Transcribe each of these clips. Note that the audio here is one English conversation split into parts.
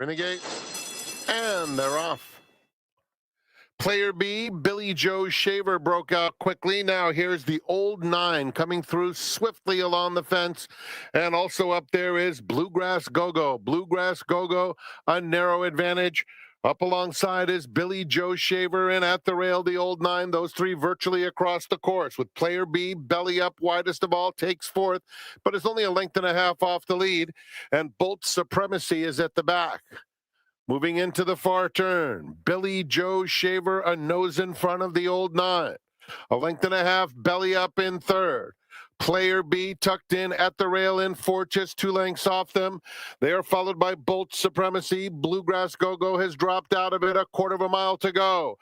Renegade, and they're off. Player B, Billy Joe Shaver broke out quickly. Now here's the old 9 coming through swiftly along the fence. And also up there is Bluegrass Go-Go. Bluegrass Go-Go, a narrow advantage. Up alongside is Billy Joe Shaver, and at the rail, the old 9. Those three virtually across the course, with Player B, belly up, widest of all, takes fourth, but is only a length and a half off the lead. And Bolt Supremacy is at the back. Moving into the far turn, Billy Joe Shaver, a nose in front of the old 9. A length and a half, belly up in third. Player B tucked in at the rail in fourth, just 2 lengths off them. They are followed by Bolt Supremacy. Bluegrass Go-Go has dropped out of it, a quarter of a mile to go.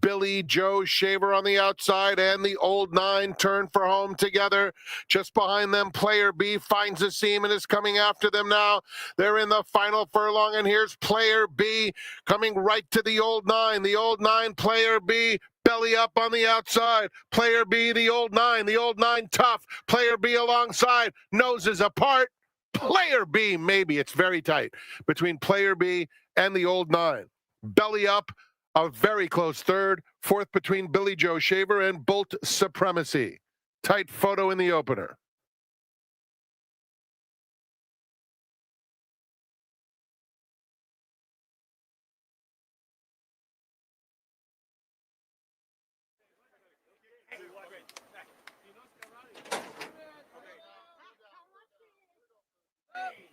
Billy Joe Shaver on the outside and the old 9 turn for home together. Just behind them, Player B finds a seam and is coming after them now. They're in the final furlong, and here's Player B coming right to the old 9. The old 9, Player B, belly up on the outside. Player B, the old 9 tough. Player B alongside, noses apart. Player B, maybe it's very tight between Player B and the old 9. Belly up, a very close third. Fourth between Billy Joe Shaver and Bolt Supremacy. Tight photo in the opener.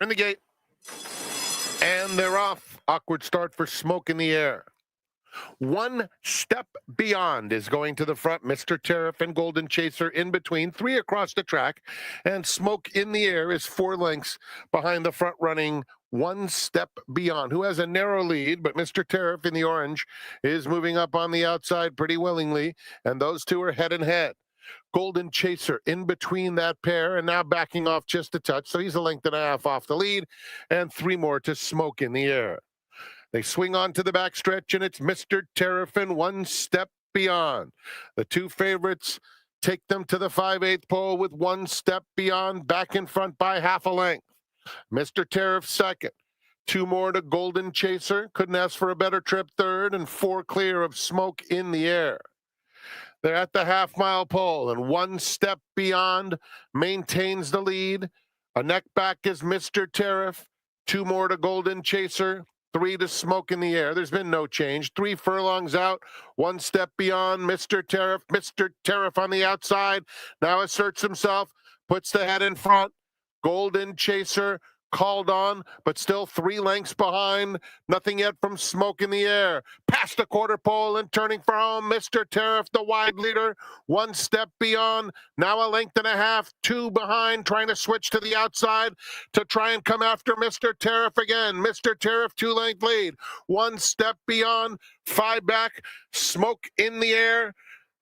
In the gate. And they're off. Awkward start for Smoke in the Air. One Step Beyond is going to the front. Mr. Tariff and Golden Chaser in between. 3 across the track. And Smoke in the Air is 4 lengths behind the front running One Step Beyond, who has a narrow lead, but Mr. Tariff in the orange is moving up on the outside pretty willingly. And those two are head and head. Golden Chaser in between that pair and now backing off just a touch. So he's a length and a half off the lead, and 3 more to Smoke in the Air. They swing on to the backstretch, and it's Mr. Tariff and One Step Beyond. The 2 favorites take them to the 5/8 pole with One Step Beyond back in front by half a length. Mr. Tariff second. 2 more to Golden Chaser. Couldn't ask for a better trip third, and 4 clear of Smoke in the Air. They're at the half-mile pole, and One Step Beyond maintains the lead. A neck back is Mr. Tariff. 2 more to Golden Chaser. 3 to Smoke in the Air. There's been no change. 3 furlongs out. One Step Beyond, Mr. Tariff. Mr. Tariff on the outside. Now asserts himself. Puts the head in front. Golden Chaser called on, but still 3 lengths behind. Nothing yet from Smoke in the Air. Past the quarter pole and turning for home. Mr. Tariff, the wide leader. One Step Beyond. Now a length and a half. 2 behind, trying to switch to the outside to try and come after Mr. Tariff again. Mr. Tariff, 2-length lead. One Step Beyond. 5 back. Smoke in the Air.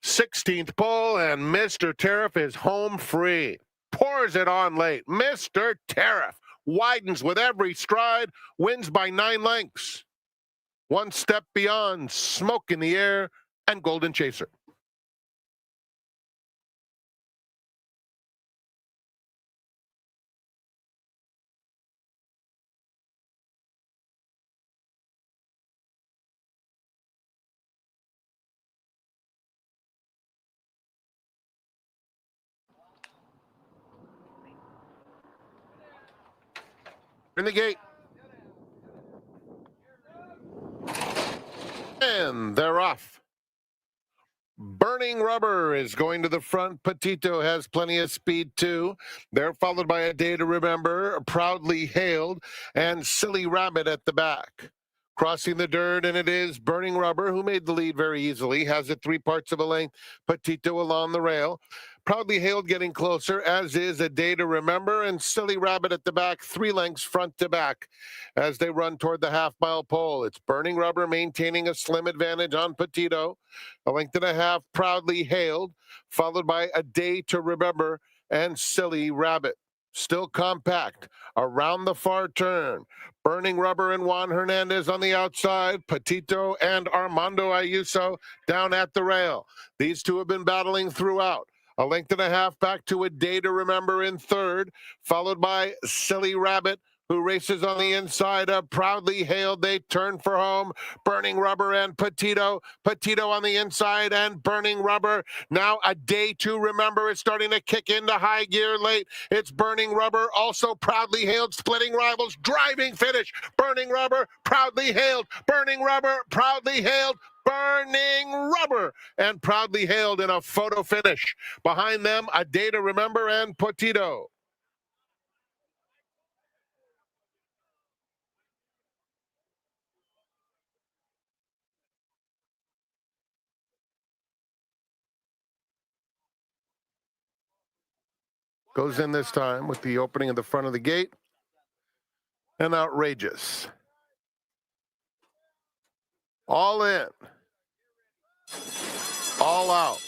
16th pole, and Mr. Tariff is home free. Pours it on late. Mr. Tariff widens with every stride, wins by 9 lengths. One Step Beyond, Smoke in the Air, and Golden Chaser. In the gate. And they're off. Burning Rubber is going to the front. Petito has plenty of speed, too. They're followed by A Day to Remember, Proudly Hailed, and Silly Rabbit at the back. Crossing the dirt, and it is Burning Rubber, who made the lead very easily, has it 3 parts of a length. Petito along the rail. Proudly Hailed getting closer, as is A Day to Remember, and Silly Rabbit at the back, 3 lengths front to back as they run toward the half-mile pole. It's Burning Rubber maintaining a slim advantage on Petito. A length and a half, Proudly Hailed, followed by A Day to Remember and Silly Rabbit. Still compact. Around the far turn, Burning Rubber and Juan Hernandez on the outside. Petito and Armando Ayuso down at the rail. These 2 have been battling throughout. A length and a half back to A Day to Remember in third, followed by Silly Rabbit, who races on the inside of Proudly Hailed. They turn for home. Burning Rubber and Petito. Petito on the inside and Burning Rubber. Now a day to remember is starting to kick into high gear late. It's Burning Rubber, also Proudly Hailed, splitting rivals, driving finish. Burning Rubber, Proudly Hailed. Burning Rubber, Proudly Hailed. Burning Rubber and Proudly Hailed in a photo finish. Behind them, A Day to Remember and Petito. Goes in this time with the opening of the front of the gate. And Outrageous. All in. All out.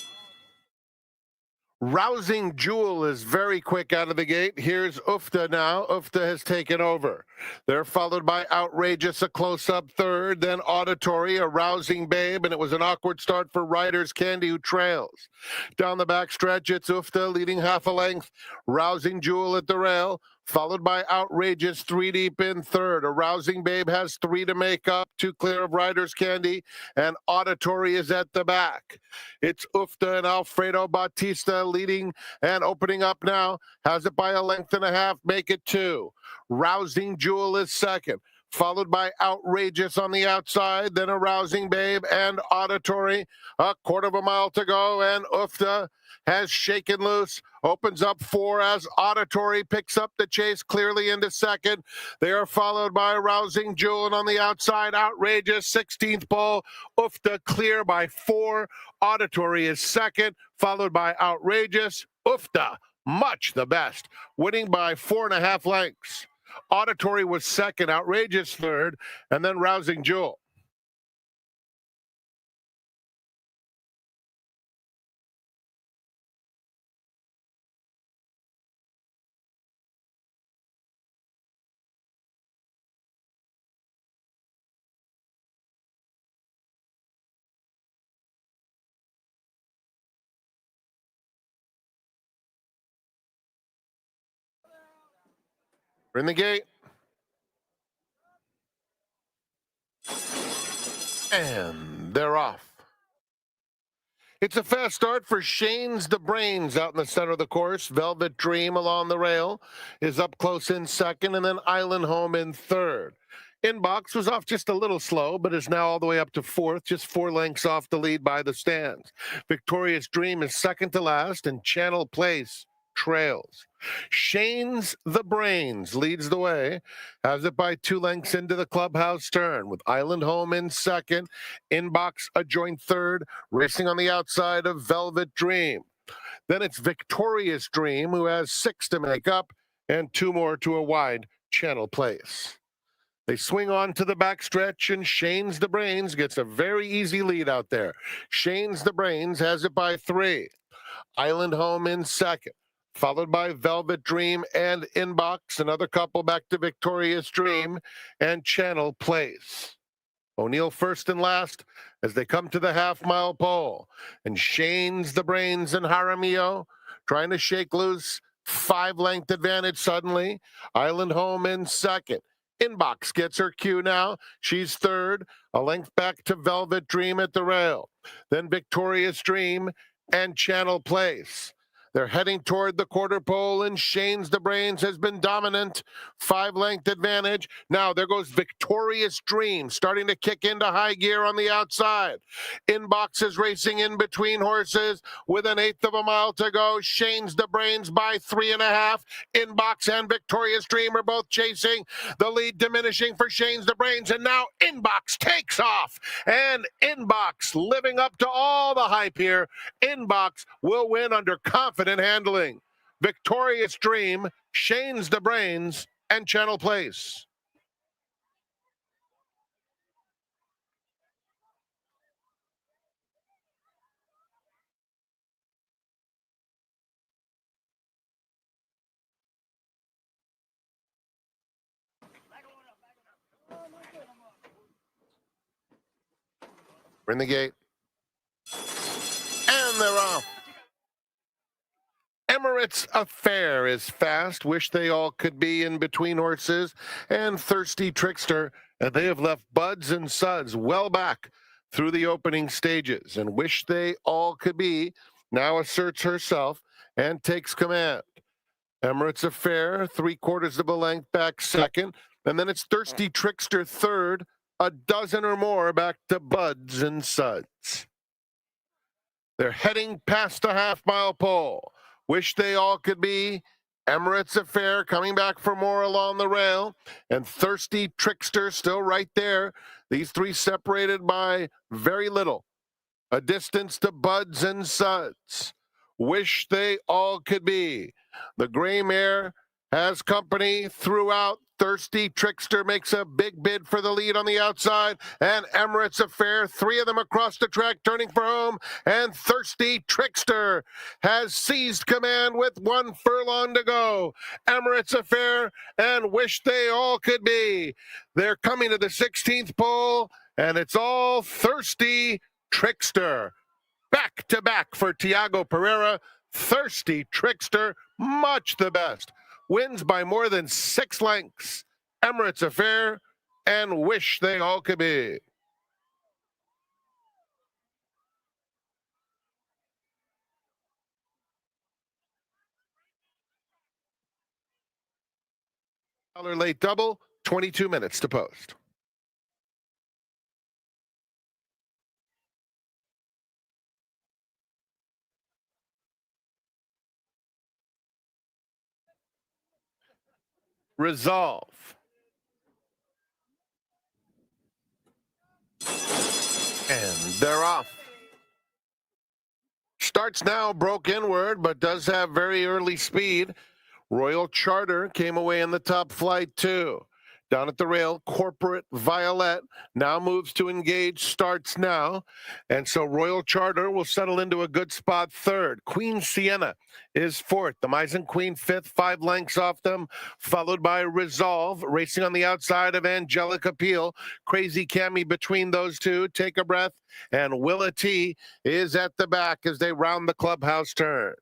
Rousing Jewel is very quick out of the gate. Here's Ufta now. Ufta has taken over. They're followed by Outrageous, a close-up third, then Auditory, a Rousing Babe, and it was an awkward start for Riders Candy, who trails. Down the back stretch, it's Ufta leading half a length. Rousing Jewel at the rail, followed by Outrageous, three deep in third. A Rousing Babe has three to make up, two clear of Riders Candy, and Auditory is at the back. It's Ufta and Alfredo Bautista leading and opening up now. Has it by a length and a half, make it two. Rousing Jewel is second, followed by Outrageous on the outside, then a Rousing Babe and Auditory. A quarter of a mile to go, and Ufta has shaken loose, opens up four as Auditory picks up the chase clearly into second. They are followed by Rousing Jewel, and on the outside, Outrageous, 16th pole. Ufta clear by four. Auditory is second, followed by Outrageous. Ufta, much the best, winning by 4.5 lengths. Auditory was second, Outrageous third, and then Rousing Jewel. We're in the gate. And they're off. It's a fast start for Shane's the Brains out in the center of the course. Velvet Dream along the rail is up close in second, and then Island Home in third. Inbox was off just a little slow, but is now all the way up to fourth, just 4 lengths off the lead by the stands. Victorious Dream is second to last, and Channel Place trails. Shane's the Brains leads the way, has it by 2 lengths into the clubhouse turn, with Island Home in second, Inbox a joint third, racing on the outside of Velvet Dream. Then it's Victorious Dream, who has 6 to make up, and 2 more to a wide Channel Place. They swing on to the backstretch, and Shane's the Brains gets a very easy lead out there. Shane's the Brains has it by 3. Island Home in second, followed by Velvet Dream and Inbox, another couple back to Victorious Dream and Channel Place. O'Neill first and last as they come to the half-mile pole. And Shane's the Brains and Jaramillo trying to shake loose. 5-length advantage suddenly. Island Home in second. Inbox gets her cue now. She's third. A length back to Velvet Dream at the rail. Then Victorious Dream and Channel Place. They're heading toward the quarter pole, and Shane's the Brains has been dominant. 5-length advantage. Now there goes Victorious Dream, starting to kick into high gear on the outside. Inbox is racing in between horses with 1/8 of a mile to go. Shane's the Brains by 3.5. Inbox and Victorious Dream are both chasing. The lead diminishing for Shane's the Brains, and now Inbox takes off. And Inbox living up to all the hype here. Inbox will win under confident handling. Victorious Dream, Shane's the Brains, and Channel Place. We're in the gate. And they're off. Emirates Affair is fast. Wish they all could be in between horses. And Thirsty Trickster. And they have left Buds and Suds well back through the opening stages. And Wish they all could be now asserts herself and takes command. Emirates Affair, 3/4 of a length back second. And then it's Thirsty Trickster third. A dozen or more back to Buds and Suds. They're heading past the half-mile pole. Wish they all could be. Emirates Affair coming back for more along the rail. And Thirsty Trickster still right there. These three separated by very little. A distance to Buds and Suds. Wish they all could be. The gray mare has company throughout. Thirsty Trickster makes a big bid for the lead on the outside. And Emirates Affair, three of them across the track turning for home. And Thirsty Trickster has seized command with 1 furlong to go. Emirates Affair and Wish They All Could Be. They're coming to the 16th pole, and it's all Thirsty Trickster. Back to back for Tiago Pereira. Thirsty Trickster, much the best. Wins by more than 6 lengths. Emirates Affair and Wish They All Could Be. Late double, 22 minutes to post. Resolve. And they're off. Starts now, broke inward, but does have very early speed. Royal Charter came away in the top flight, too. Down at the rail, Corporate Violet now moves to engage, starts now. And so Royal Charter will settle into a good spot third. Queen Sienna is fourth. The Misen Queen fifth, 5 lengths off them, followed by Resolve, racing on the outside of Angelic Appeal. Crazy Cammy between those two. Take a breath. And Willa T is at the back as they round the clubhouse turn.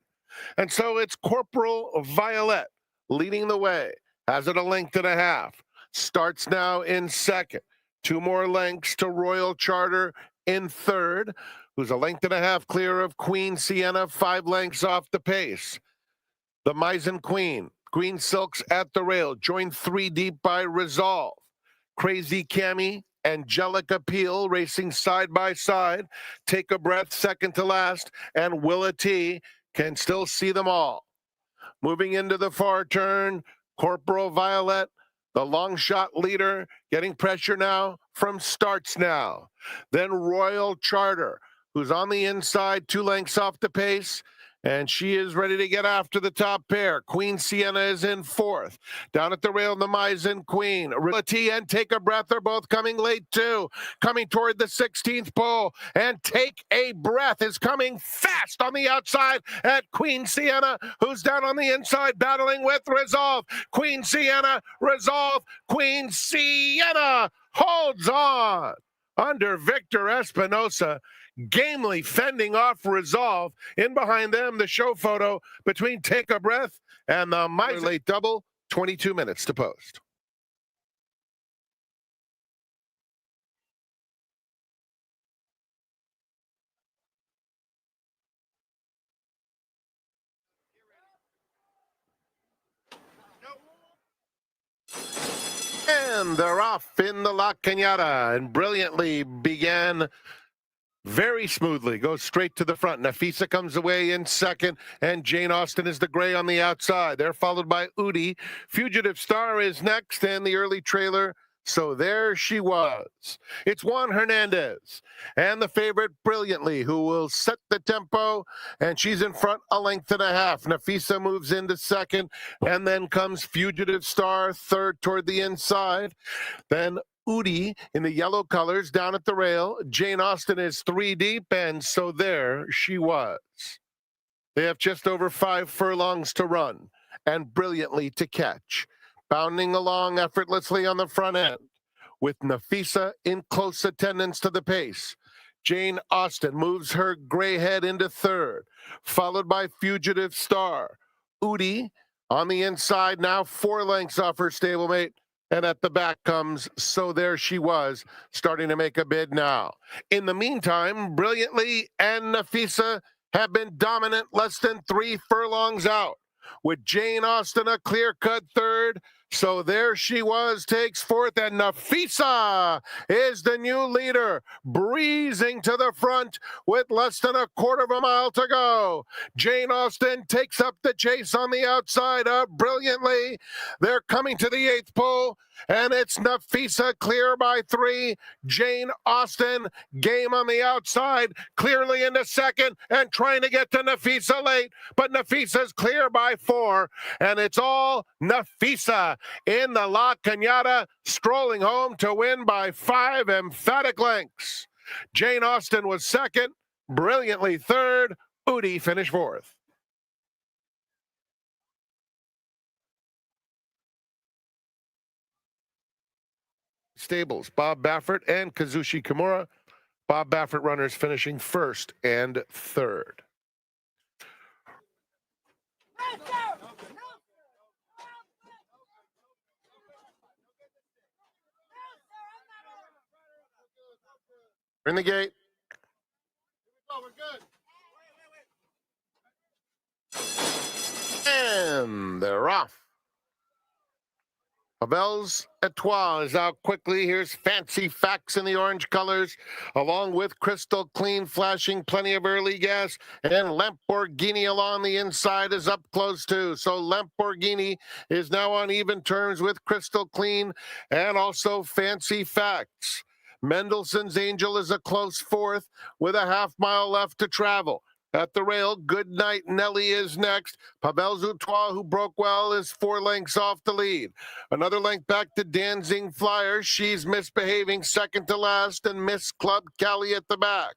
And so it's Corporal Violet leading the way. Has it a length and a half. Starts now in second. 2 more lengths to Royal Charter in third, who's a length and a half clear of Queen Sienna, 5 lengths off the pace. The Misen Queen, Green Silks at the rail, joined 3 deep by Resolve. Crazy Cammy, Angelic Appeal racing side by side. Take a breath, second to last, and Willa T can still see them all. Moving into the far turn, Corporal Violet, the long shot leader, getting pressure now from Starts Now. Then Royal Charter, who's on the inside, 2 lengths off the pace, and she is ready to get after the top pair. Queen Sienna is in fourth. Down at the rail, the Misen Queen. Reality and Take a Breath are both coming late, too. Coming toward the 16th pole. And Take a Breath is coming fast on the outside at Queen Sienna, who's down on the inside battling with Resolve. Queen Sienna, Resolve, Queen Sienna holds on under Victor Espinosa, gamely fending off Resolve. In behind them, the show photo between Take a Breath and the Misen late double, 22 minutes to post. And they're off in the La Cañada and brilliantly began very smoothly, goes straight to the front. Nafisa comes away in second, and Jane Austen is the gray on the outside. They're followed by Udi. Fugitive Star is next, and the early trailer. So there she was. It's Juan Hernandez and the favorite Brilliantly, who will set the tempo, and she's in front a length and a half. Nafisa moves into second, and then comes Fugitive Star third toward the inside. Then Udi in the yellow colors down at the rail. Jane Austen is 3 deep, and so there she was. They have just over 5 furlongs to run and Brilliantly to catch. Bounding along effortlessly on the front end with Nafisa in close attendance to the pace. Jane Austen moves her gray head into third, followed by Fugitive Star. Udi on the inside, now 4 lengths off her stablemate. And at the back comes So There She Was, starting to make a bid now. In the meantime, Brilliantly and Nafisa have been dominant less than 3 furlongs out, with Jane Austen a clear-cut third. So There She Was takes fourth, and Nafisa is the new leader, breezing to the front with less than a quarter of a mile to go. Jane Austen takes up the chase on the outside of Brilliantly. They're coming to the 8th pole, and it's Nafisa clear by 3. Jane Austen, game on the outside, clearly into second and trying to get to Nafisa late, but Nafisa's clear by 4, and it's all Nafisa in the La Cañada, strolling home to win by 5 emphatic lengths. Jane Austen was second, Brilliantly third, Udi finished fourth. Stables, Bob Baffert and Kazushi Kimura. Bob Baffert runners finishing first and third. In the gate. And they're off. Pavel's Etoile is out quickly. Here's Fancy Facts in the orange colors, along with Crystal Clean flashing plenty of early gas. And Lamborghini along the inside is up close too. So Lamborghini is now on even terms with Crystal Clean and also Fancy Facts. Mendelssohn's Angel is a close fourth with a half-mile left to travel. At the rail, Good Night Nelly is next. Pavel's Etoile, who broke well, is 4 lengths off the lead. Another length back to Dancing Flyer. She's misbehaving second to last, and Miss Club Cali at the back.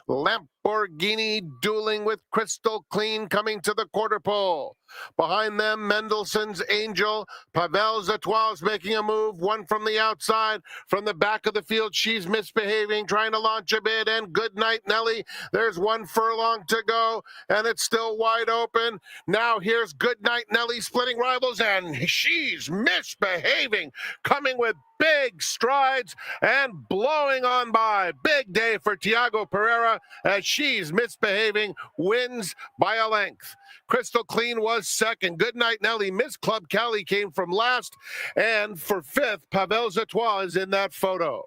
Lamborghini dueling with Crystal Clean coming to the quarter pole. Behind them, Mendelssohn's Angel. Pavel's Etoile is making a move, one from the outside. From the back of the field, she's misbehaving, trying to launch a bid. And Good Night Nelly. There's 1 furlong to go, and it's still wide open. Now here's Good Night Nelly splitting rivals, and she's misbehaving, coming with big strides and blowing on by. Big day for Tiago Pereira as she's misbehaving, wins by a length. Crystal Clean was second. Good Night Nelly. Miss Club Cali came from last. And for 5th, Pavel's Etoile is in that photo.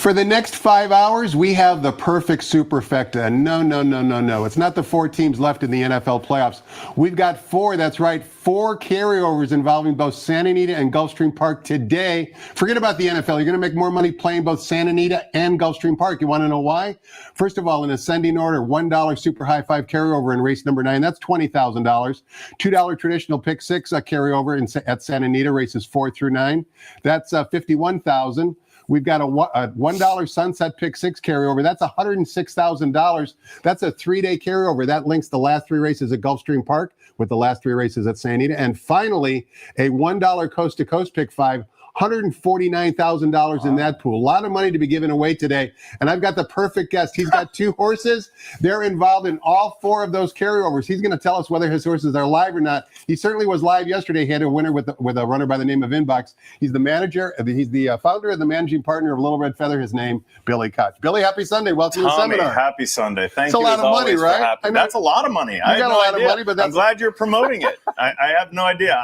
For the next 5 hours, we have the perfect superfecta. No. It's not the 4 teams left in the NFL playoffs. We've got 4, that's right, 4 carryovers involving both Santa Anita and Gulfstream Park today. Forget about the NFL. You're going to make more money playing both Santa Anita and Gulfstream Park. You want to know why? First of all, in ascending order, $1 super high 5 carryover in race number 9. That's $20,000. $2 traditional pick 6 carryover at Santa Anita, races 4 through 9. That's $51,000. We've got a $1 sunset pick 6 carryover. That's $106,000. That's a 3-day carryover. That links the last 3 races at Gulfstream Park with the last 3 races at Santa Anita. And finally, a $1 coast to coast pick 5. $149,000 in that pool. A lot of money to be given away today. And I've got the perfect guest. He's got 2 horses. They're involved in all 4 of those carryovers. He's going to tell us whether his horses are live or not. He certainly was live yesterday. He had a winner with a runner by the name of Inbox. He's the manager. He's the founder and the managing partner of Little Red Feather. His name, Billy Koch. Billy, happy Sunday. Welcome to the seminar. Happy Sunday. Thank you. It's a lot of money, right? I mean, that's a lot of money. I got a lot of money, but I'm glad you're promoting it. I have no idea.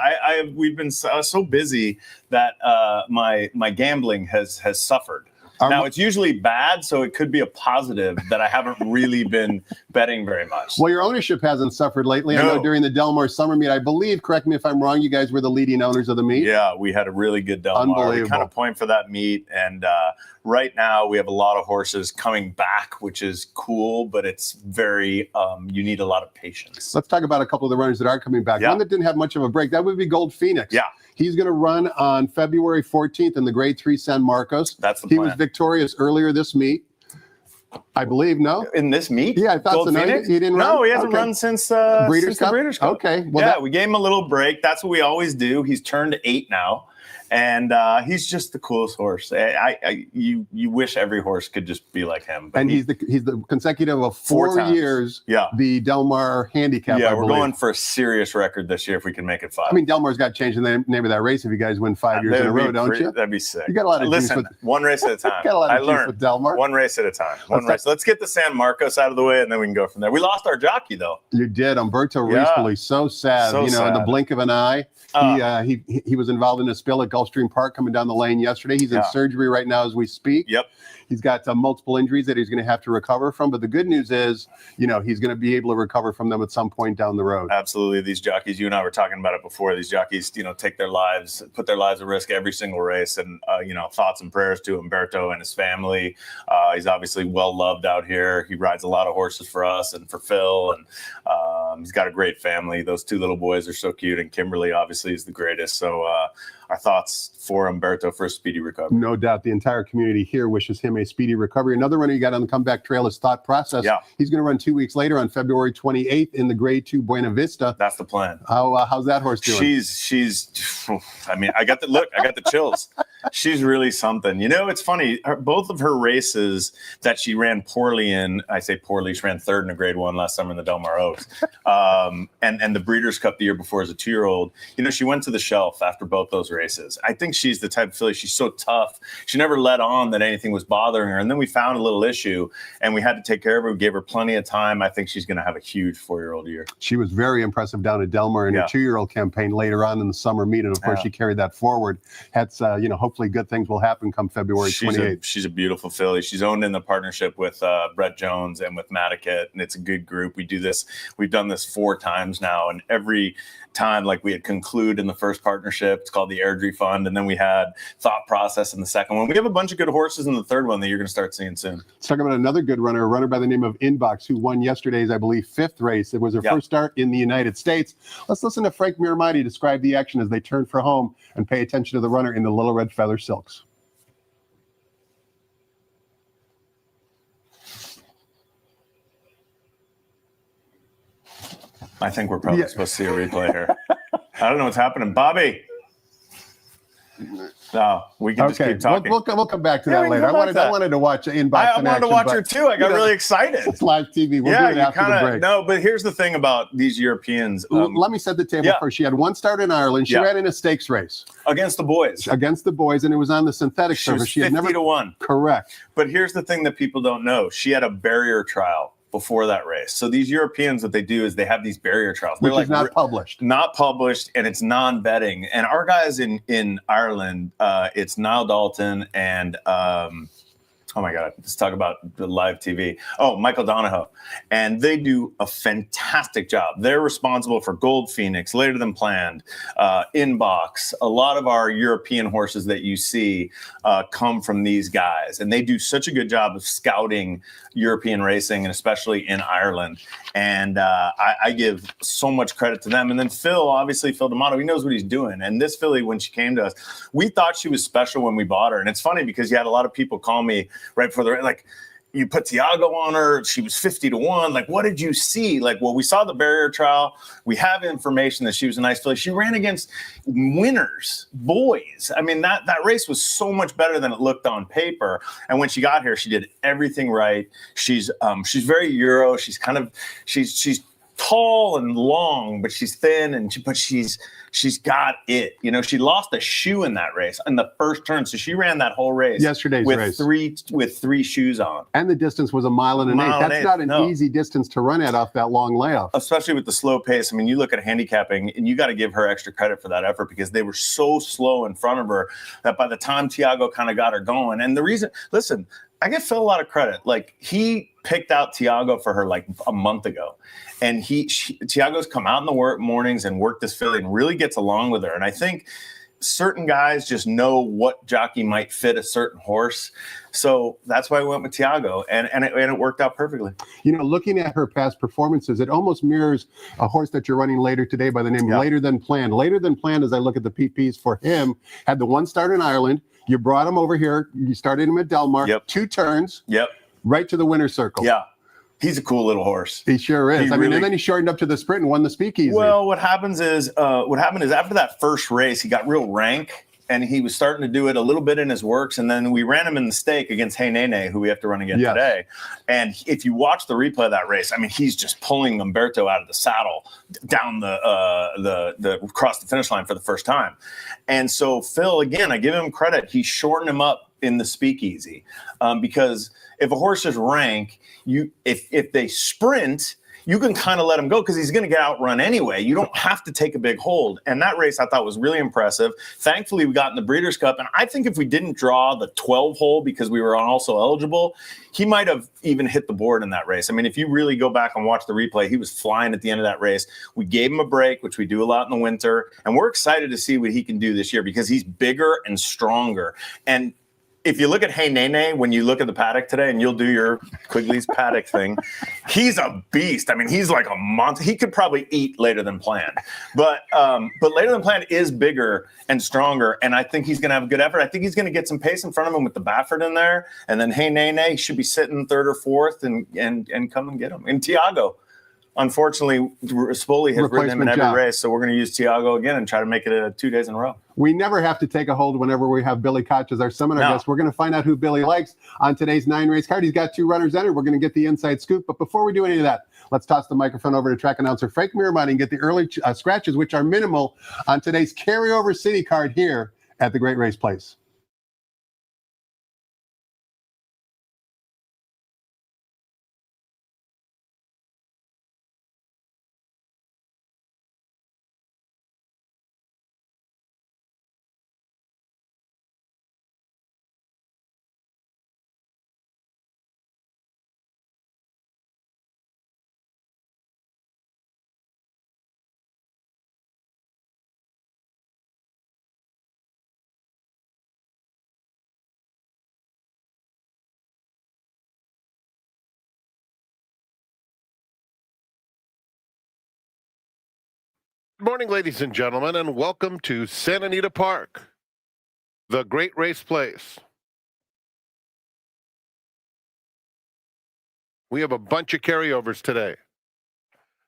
We've been so busy that my gambling has suffered. Now, it's usually bad, so it could be a positive that I haven't really been betting very much. Well, your ownership hasn't suffered lately. No. I know during the Del Mar summer meet, I believe, correct me if I'm wrong, you guys were the leading owners of the meet. Yeah, we had a really good Del Mar. Unbelievable. We kind of point for that meet, and right now we have a lot of horses coming back, which is cool, but it's very, you need a lot of patience. Let's talk about a couple of the runners that are coming back. Yeah. One that didn't have much of a break, that would be Gold Phoenix. Yeah. He's going to run on February 14th in the Grade 3 San Marcos. That's the plan. He was victorious earlier this meet, I believe. No, in this meet? Yeah, I thought Gold so. No, Phoenix? He didn't run. No, he hasn't run since the Breeders' Cup. Okay, well, we gave him a little break. That's what we always do. He's turned 8 now. And he's just the coolest horse. You wish every horse could just be like him. And he's the consecutive of 4 years. Yeah. The Del Mar Handicap. Yeah, we're going for a serious record this year if we can make it 5. I mean, Del Mar's got to change the name of that race if you guys win 5 years in a row, don't you? That'd be sick. You got a lot of Listen, one race at a time. Got a lot of juice with Del Mar. One race at a time. Let's get the San Marcos out of the way, and then we can go from there. We lost our jockey though. You did, Umberto Rispoli. So sad. So sad. In the blink of an eye. He was involved in a spill at Gulfstream Park coming down the lane yesterday. He's in surgery right now as we speak. Yep. He's got multiple injuries that he's going to have to recover from. But the good news is, he's going to be able to recover from them at some point down the road. Absolutely. These jockeys, you and I were talking about it before. These jockeys, take their lives, put their lives at risk every single race. And, thoughts and prayers to Umberto and his family. He's obviously well loved out here. He rides a lot of horses for us and for Phil. And he's got a great family. Those 2 little boys are so cute. And Kimberly obviously is the greatest. So our thoughts for Umberto for a speedy recovery. No doubt. The entire community here wishes him a speedy recovery. Another runner you got on the comeback trail is Thought Process. Yeah. He's going to run 2 weeks later on February 28th in the Grade 2 Buena Vista. That's the plan. How's that horse doing? I mean, I got the chills. She's really something. It's funny. Both of her races that she ran poorly in, I say poorly, she ran 3rd in a Grade 1 last summer in the Del Mar Oaks. And the Breeders' Cup the year before as a 2-year-old. She went to the shelf after both those races. I think she's the type of filly. She's so tough. She never let on that anything was bothering her. And then we found a little issue, and we had to take care of her. We gave her plenty of time. I think she's going to have a huge 4-year-old year. She was very impressive down at Del Mar in her 2-year-old campaign later on in the summer meet. And, of course, she carried that forward. That's, hopefully good things will happen come February 28th. She's a beautiful filly. She's owned in the partnership with Brett Jones and with Madiket, and it's a good group. We've done this 4 times now, and every time, like we had conclude in the first partnership, it's called the Airdrie Fund, and then we had Thought Process in the second one. We have a bunch of good horses in the third one that you're going to start seeing soon. Let's talk about another good runner, a runner by the name of Inbox, who won yesterday's, I believe, 5th race. It was her first start in the United States. Let's listen to Frank Miramati describe the action as they turn for home and pay attention to the runner in the Little Red Feather Silks. I think we're probably supposed to see a replay here. I don't know what's happening. Bobby. No, we can just keep talking. We'll come back to that later. I wanted to watch Inbox. I wanted to watch her too. I got really excited. It's live TV. We'll do it after the break. No, but here's the thing about these Europeans. Let me set the table first. She had one start in Ireland. She ran in a stakes race. Against the boys. Against the boys, and it was on the synthetic surface. She had 50 to 1. Correct. But here's the thing that people don't know. She had a barrier trial before that race. So these Europeans, what they do is they have these barrier trials. Which is not published. Not published, and it's non-betting. And our guys in Ireland, it's Niall Dalton and oh my God, let's talk about the live TV. Oh, Michael Donahoe. And they do a fantastic job. They're responsible for Gold Phoenix, Later Than Planned, Inbox. A lot of our European horses that you see come from these guys. And they do such a good job of scouting European racing, and especially in Ireland. And I give so much credit to them. And then Phil D'Amato, he knows what he's doing. And this filly, when she came to us, we thought she was special when we bought her. And it's funny because you had a lot of people call me right before the race, like, you put Tiago on her, she was 50-1. Like, what did you see? Like, well, we saw the barrier trial. We have information that she was a nice filly. She ran against winners, boys. I mean, that race was so much better than it looked on paper. And when she got here, she did everything right. She's very Euro. She's tall and long, but she's thin, and she's got it. You know, she lost a shoe in that race in the first turn, so she ran that whole race with three shoes on. And the distance was 1.8 miles. That's not an easy distance to run at off that long layoff, especially with the slow pace. I mean, you look at handicapping, and you got to give her extra credit for that effort because they were so slow in front of her that by the time Tiago kind of got her going, and the reason, listen, I give Phil a lot of credit. Like, he picked out Tiago for her like a month ago. And Tiago's come out in the mornings and worked this filly and really gets along with her. And I think certain guys just know what jockey might fit a certain horse. So that's why I went with Tiago, and it worked out perfectly. You know, looking at her past performances, it almost mirrors a horse that you're running later today by the name of Later Than Planned. Later Than Planned, as I look at the PPs for him, had the one start in Ireland. You brought him over here. You started him at Del Mar. 2 turns. Right to the winner's circle. Yeah. He's a cool little horse. He sure is. And then he shortened up to the sprint and won the speakeasy. Well, what happened is after that first race, he got real rank, and he was starting to do it a little bit in his works. And then we ran him in the stake against Hey Nene, who we have to run again today. And if you watch the replay of that race, I mean, he's just pulling Umberto out of the saddle down the across the finish line for the first time. And so Phil, again, I give him credit. He shortened him up in the speakeasy because if a horse is rank, if they sprint, you can kind of let him go because he's going to get outrun anyway. You don't have to take a big hold. And that race I thought was really impressive. Thankfully, we got in the Breeders' Cup. And I think if we didn't draw the 12 hole because we were also eligible, he might have even hit the board in that race. I mean, if you really go back and watch the replay, he was flying at the end of that race. We gave him a break, which we do a lot in the winter. And we're excited to see what he can do this year because he's bigger and stronger. And if you look at Hey Nene, when you look at the paddock today, and you'll do your Quigley's paddock thing, he's a beast. I mean, he's like a monster. He could probably eat Later Than Planned. But Later Than Planned is bigger and stronger, and I think he's going to have a good effort. I think he's going to get some pace in front of him with the Baffert in there, and then Hey Nene should be sitting 3rd or 4th and come and get him. And Tiago, unfortunately, Spoli has ridden him in every race, so we're going to use Tiago again and try to make it 2 days in a row. We never have to take a hold whenever we have Billy Koch as our seminar guest. We're going to find out who Billy likes on today's 9-race card. He's got 2 runners entered. We're going to get the inside scoop. But before we do any of that, let's toss the microphone over to track announcer Frank Miramati and get the early scratches, which are minimal, on today's carryover city card here at the Great Race Place. Good morning, ladies and gentlemen, and welcome to Santa Anita Park, the Great Race Place. We have a bunch of carryovers today.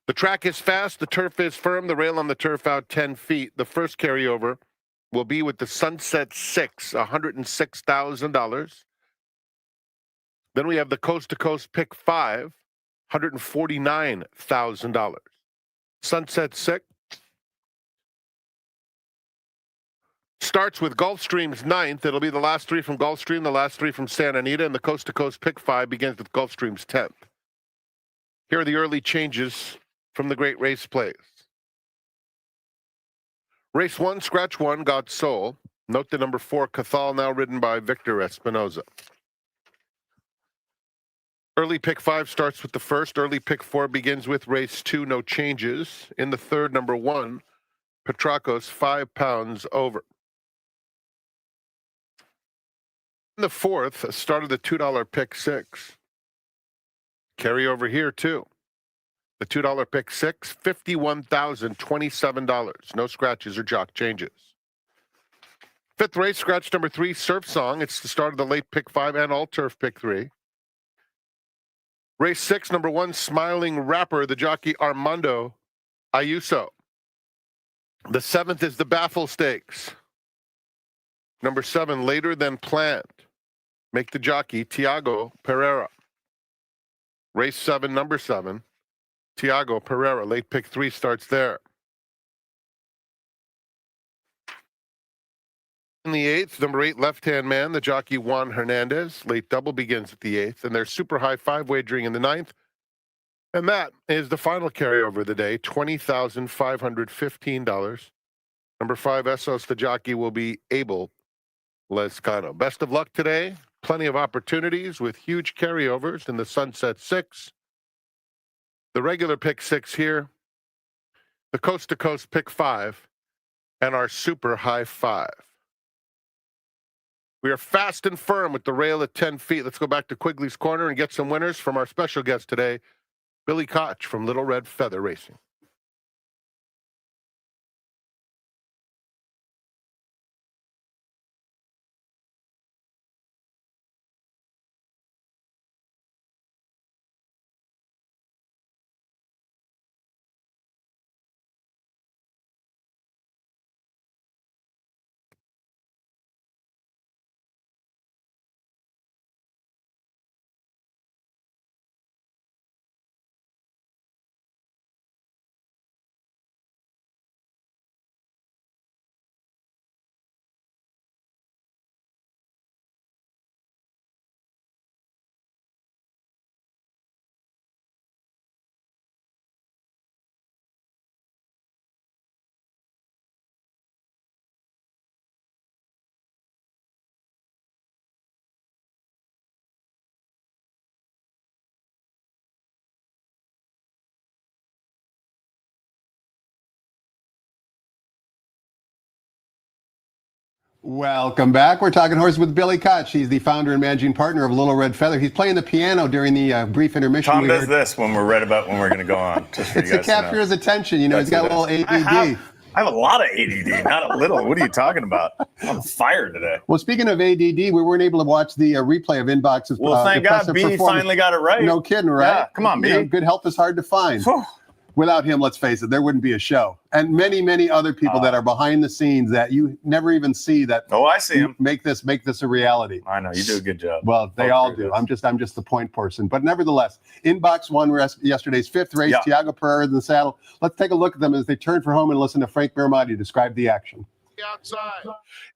The track is fast, the turf is firm, the rail on the turf out 10 feet. The first carryover will be with the Sunset 6, $106,000. Then we have the Coast to Coast Pick 5, $149,000. Sunset 6 starts with Gulfstream's 9th. It'll be the last 3 from Gulfstream, the last 3 from Santa Anita, and the Coast to Coast Pick 5 begins with Gulfstream's 10th. Here are the early changes from the Great Race Place. Race 1, scratch 1, got Soul. Note the number 4, Cathal, now ridden by Victor Espinoza. Early pick 5 starts with the first. Early pick 4 begins with race 2, no changes. In the third, number 1, Petracos, 5 pounds over. In the fourth, start of the $2 pick 6. Carry over here, too. The $2 pick 6, $51,027. No scratches or jock changes. Fifth race, scratch number 3, Surf Song. It's the start of the late pick 5 and all turf pick 3. Race 6, number 1, Smiling Rapper, the jockey Armando Ayuso. The 7th is the Baffle Stakes. Number 7, Later Than Planned. Make the jockey Tiago Pereira. Race 7, number 7, Tiago Pereira. Late pick 3 starts there. In the 8th, number 8, Left Hand Man, the jockey Juan Hernandez. Late double begins at the 8th, and there's super high 5 wagering in the 9th. And that is the final carryover of the day, $20,515. Number 5, Essos, the jockey, will be Abel Lescano. Best of luck today. Plenty of opportunities with huge carryovers in the Sunset 6. The regular pick 6 here. The Coast to Coast pick 5. And our super high 5. We are fast and firm with the rail at 10 feet. Let's go back to Quigley's Corner and get some winners from our special guest today, Billy Koch from Little Red Feather Racing. Welcome back. We're talking horse with Billy Koch. He's the founder and managing partner of Little Red Feather. He's playing the piano during the brief intermission. Tom does this when we're right about when we're going to go on. Just for it's you to guys capture his attention. You know, he's got a little ADD. I have a lot of ADD, not a little. What are you talking about? I'm on fire today. Well, speaking of ADD, we weren't able to watch the replay of Inbox's Well, thank God B finally got it right. No kidding, right? Yeah, come on, B. You know, good help is hard to find. Without him, let's face it, there wouldn't be a show. And many, many other people that are behind the scenes that you never even see that. Oh, I see him. Make this a reality. I know you do a good job. Well, they all do. I'm just the point person. But nevertheless, Inbox won yesterday's 5th race. Yeah. Tiago Pereira in the saddle. Let's take a look at them as they turn for home and listen to Frank Miramati describe the action. Outside,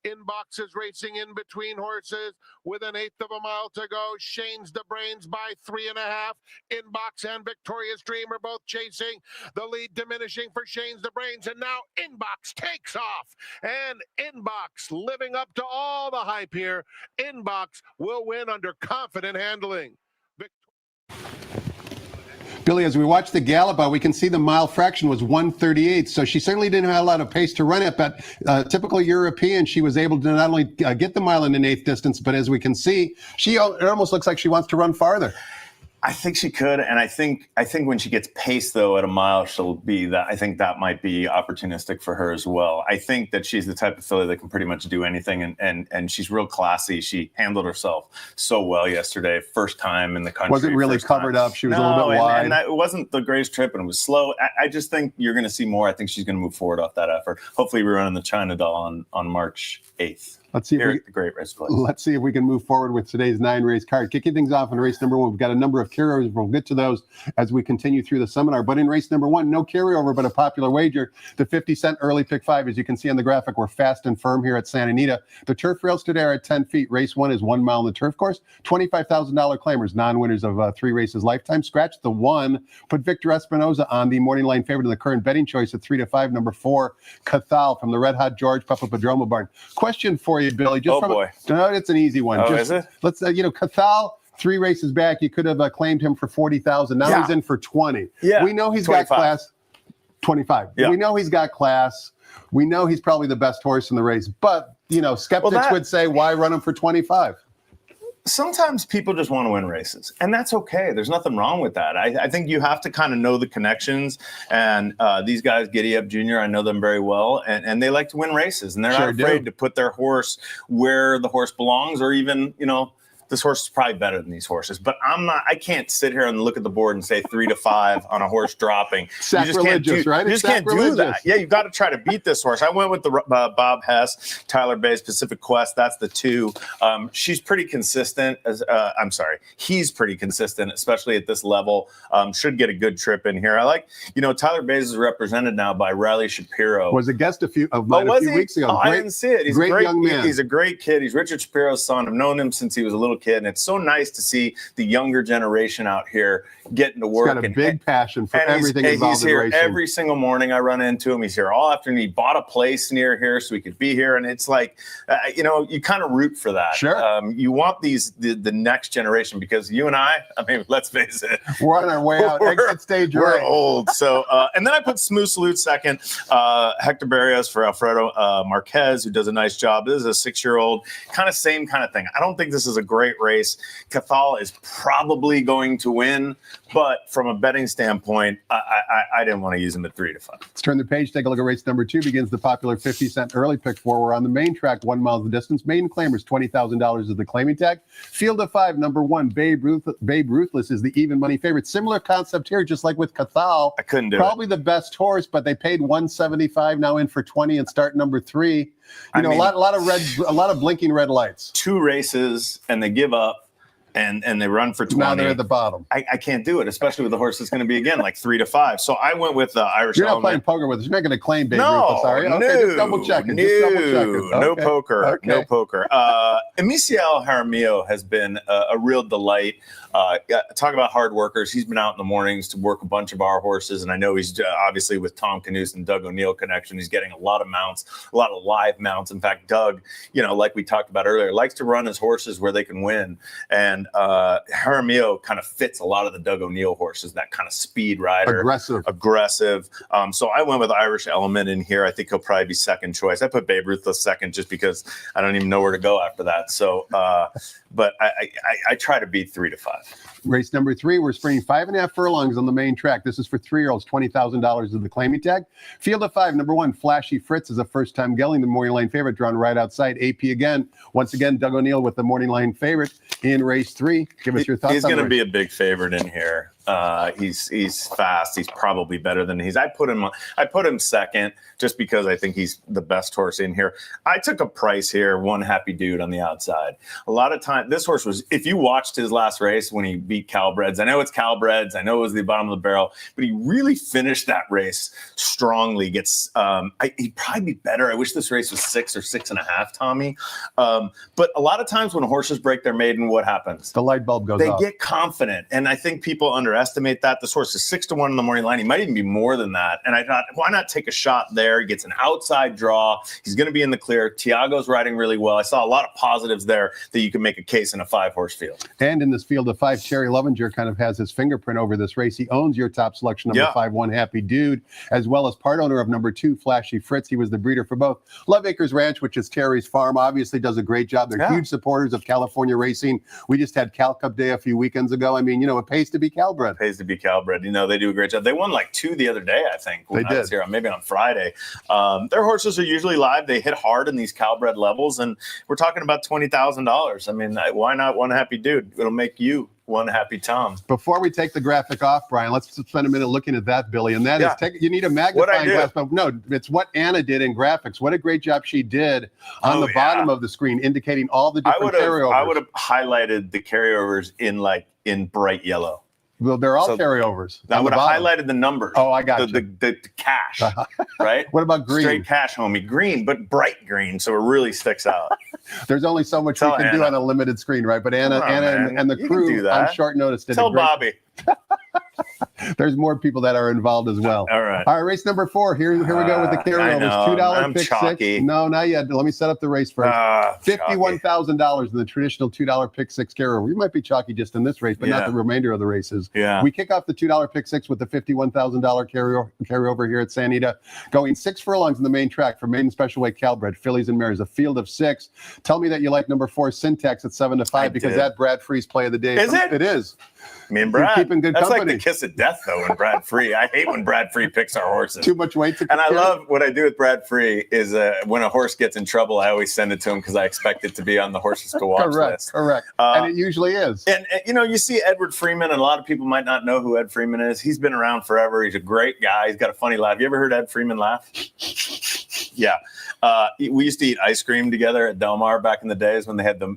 Inbox is racing in between horses with an 1/8 of a mile to go. Shane's the Brains by 3.5. Inbox and Victoria's Dream are both chasing. The lead diminishing for Shane's the Brains, and now Inbox takes off. And Inbox living up to all the hype here. Inbox will win under confident handling. Billy, as we watch the gallop, we can see the mile fraction was 1:38, so she certainly didn't have a lot of pace to run it, but typical European, she was able to not only get the mile in an 1/8 distance, but as we can see, it almost looks like she wants to run farther. I think she could, and I think when she gets pace though at a mile, she'll be that. I think that might be opportunistic for her as well. I think that she's the type of filly that can pretty much do anything, and she's real classy. She handled herself so well yesterday, first time in the country. Wasn't really covered up. She was a little bit wide. And it wasn't the greatest trip, and it was slow. I just think you're going to see more. I think she's going to move forward off that effort. Hopefully, we're running the China Doll on March 8th. Let's see the Great Race Place. Let's see if we can move forward with today's 9-race card. Kicking things off in race number 1, we've got a number of carryovers. We'll get to those as we continue through the seminar. But in race number 1, no carryover, but a popular wager. The 50-cent early pick 5, as you can see on the graphic, we're fast and firm here at Santa Anita. The turf rails today are at 10 feet. Race 1 is 1 mile on the turf course. $25,000 claimers, non-winners of 3 races lifetime. Scratch the 1. Put Victor Espinoza on the morning line favorite in the current betting choice at 3-5. Number 4, Cathal from the Red Hot George Papa Padromo barn. Question for you, Billy. Just boy. No, it's an easy one. Oh, is it? Let's, Cathal 3 races back, you could have claimed him for 40,000. Now he's in for 20. Yeah. We know he's 25. got class. 25. Yeah. We know he's got class. We know he's probably the best horse in the race. But, skeptics would say, why run him for 25? Sometimes people just want to win races, and that's okay. There's nothing wrong with that. I think you have to kind of know the connections, and these guys, Giddy Up Jr., I know them very well, and they like to win races, and they're not afraid to put their horse where the horse belongs, or even, this horse is probably better than these horses, but I can't sit here and look at the board and say 3 to 5 on a horse dropping. Sacrilegious, right? You just can't do that. Yeah, you've got to try to beat this horse. I went with the Bob Hess, Tyler Bay's Pacific Quest. That's the 2. She's pretty consistent. He's pretty consistent, especially at this level. Should get a good trip in here. I like, Tyler Bay's is represented now by Riley Shapiro. Was a guest a few weeks ago. I didn't see it. He's great a great young man. He's a great kid. He's Richard Shapiro's son. I've known him since he was a little kid, and it's so nice to see the younger generation out here getting to work. He's got a big passion for everything involved in racing. He's here every single morning. I run into him. He's here all afternoon. He bought a place near here so he could be here, and it's like, you kind of root for that. Sure. You want the next generation, because you and I mean, let's face it, we're on our way out. Exit stage. We're old. So, and then I put Smooth Salute second. Hector Barrios for Alfredo Marquez, who does a nice job. This is a 6-year-old, same kind of thing. I don't think this is a great race. Cathal is probably going to win, but from a betting standpoint, I didn't want to use him at 3 to 5. Let's turn the page. Take a look at race number 2. Begins the popular 50-cent early pick 4. We're on the main track, 1 mile the distance. Maiden claimers, $20,000 is the claiming tag. Field of 5, number 1, Babe Ruthless is the even money favorite. Similar concept here, just like with Cathal. I couldn't do Probably the best horse, but they paid $175, now in for 20 and start number 3. A lot of blinking red lights. 2 races and they give up. And they run for 20. Now they're at the bottom. I can't do it, especially with the horse that's going to be, again, like 3 to 5. So I went with Irish You're not Element. playing poker with us. You're not going to claim Babe Ruthless, are you? Okay, just double checking. No poker. Okay. No poker. Emiciel Jaramillo has been a real delight. Talk about hard workers. He's been out in the mornings to work a bunch of our horses, and I know he's obviously with Tom Canoes and Doug O'Neill connection. He's getting a lot of mounts, a lot of live mounts. In fact, Doug, like we talked about earlier, likes to run his horses where they can win. And Jaramillo kind of fits a lot of the Doug O'Neill horses, that kind of speed rider. Aggressive. So I went with Irish Element in here. I think he'll probably be second choice. I put Babe Ruth second just because I don't even know where to go after that. So, but I try to beat 3 to 5. Race number 3, we're sprinting 5.5 furlongs on the main track. This is for 3-year-olds, $20,000 is the claiming tag. Field of 5, number 1, Flashy Fritz is a first-time gelding, the morning line favorite, drawn right outside. AP again. Once again, Doug O'Neill with the morning line favorite in race 3. Give us your thoughts. He's going to be a big favorite in here. He's fast. He's probably better than I put him second just because I think he's the best horse in here. I took a price here, One Happy Dude on the outside. A lot of time, this horse was, if you watched his last race when he beat Calbreds, I know it's Calbreds, I know it was the bottom of the barrel, but he really finished that race strongly. He'd probably be better. I wish this race was 6 or 6.5, Tommy. But a lot of times when horses break their maiden, what happens? The light bulb goes off. They get confident, and I think people underestimate that. This horse is 6 to 1 in the morning line. He might even be more than that. And I thought, why not take a shot there? He gets an outside draw. He's going to be in the clear. Tiago's riding really well. I saw a lot of positives there that you can make a case in a 5-horse field. And in this field of 5, Terry Lovinger kind of has his fingerprint over this race. He owns your top selection, number 5, One Happy Dude, as well as part owner of number 2, Flashy Fritz. He was the breeder for both. Love Acres Ranch, which is Terry's farm, obviously does a great job. They're huge supporters of California racing. We just had Cal Cup Day a few weekends ago. I mean, it pays to be Calbred. It pays to be Calbred. They do a great job. They won like 2 the other day, I think. When I was here, maybe on Friday. Their horses are usually live. They hit hard in these Calbred levels, and we're talking about $20,000. I mean, why not One Happy Dude? It'll make you one happy Tom. Before we take the graphic off, Brian, let's spend a minute looking at that, Billy. And that is, you need a magnifying glass. But no, it's what Anna did in graphics. What a great job she did on the bottom of the screen, indicating all the different carryovers. I would have highlighted the carryovers in bright yellow. Well, they're all carryovers. I would have highlighted the numbers. Oh, I got you. The cash, right? What about green? Straight cash, homie. Green, but bright green, so it really sticks out. There's only so much we can do on a limited screen, right? But Anna and the crew on short notice did Tell Bobby. There's more people that are involved as well. All right. All right, race number 4. Here we go with the carryovers. $2 pick chalky. 6. No, not yet. Let me set up the race first. $51,000 in the traditional $2 pick 6 carryover. We might be chalky just in this race, but not the remainder of the races. Yeah. We kick off the $2 pick 6 with the $51,000 carryover here at Santa Anita, going 6 furlongs in the main track for maiden special weight Calbred, fillies and mares, a field of 6. Tell me that you like number 4 Syntax at 7-5 because that Brad Free's play of the day. Is it? It is. Me and Brad. Keeping good That's company. like the kiss of death, though, when Brad Free. I hate when Brad Free picks our horses. Too much weight to And I carry. love what I do with Brad Free is when a horse gets in trouble, I always send it to him because I expect it to be on the horses to watch list. Correct. And it usually is. And, you see Edward Freeman, and a lot of people might not know who Ed Freeman is. He's been around forever. He's a great guy. He's got a funny laugh. You ever heard Ed Freeman laugh? Yeah. We used to eat ice cream together at Del Mar back in the days when they had the,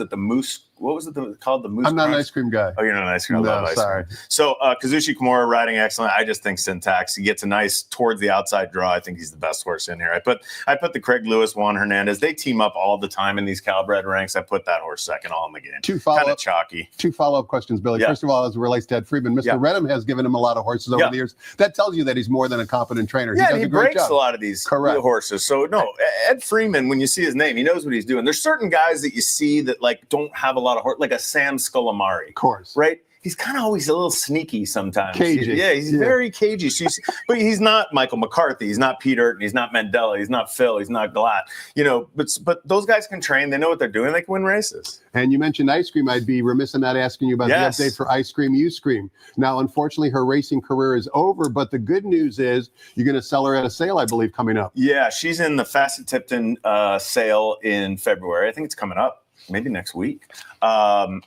the moose? What was it called? The moose? I'm not an crunch? ice cream guy. Oh, you're not an ice cream. I love ice sorry. cream. So Kazushi Kimura riding excellent. I just think Syntax. He gets a nice towards the outside draw. I think he's the best horse in here. I put the Craig Lewis, Juan Hernandez. They team up all the time in these Calbred ranks. I put that horse second all in the game. Kind of chalky. 2 follow-up questions, Billy. Yeah. First of all, as it relates to Ed Freeman, Mr. Redham has given him a lot of horses over the years. That tells you that he's more than a competent trainer. Yeah, he does he a great breaks job. a lot of these horses. So no, Ed Freeman, when you see his name, he knows what he's doing. There's certain guys that you see that like don't have a lot of horse, like a Sam Scolamari. Of course. Right? He's kind of always a little sneaky sometimes. Cagey. He's very cagey. But he's not Michael McCarthy. He's not Pete Urton. He's not Mandela. He's not Phil. He's not Glatt. But those guys can train. They know what they're doing. They can win races. And you mentioned ice cream. I'd be remiss in not asking you about the update for Ice Cream You Scream. Now, unfortunately, her racing career is over, but the good news is you're going to sell her at a sale, I believe, coming up. Yeah, she's in the Fassett Tipton sale in February. I think it's coming up. Maybe next week.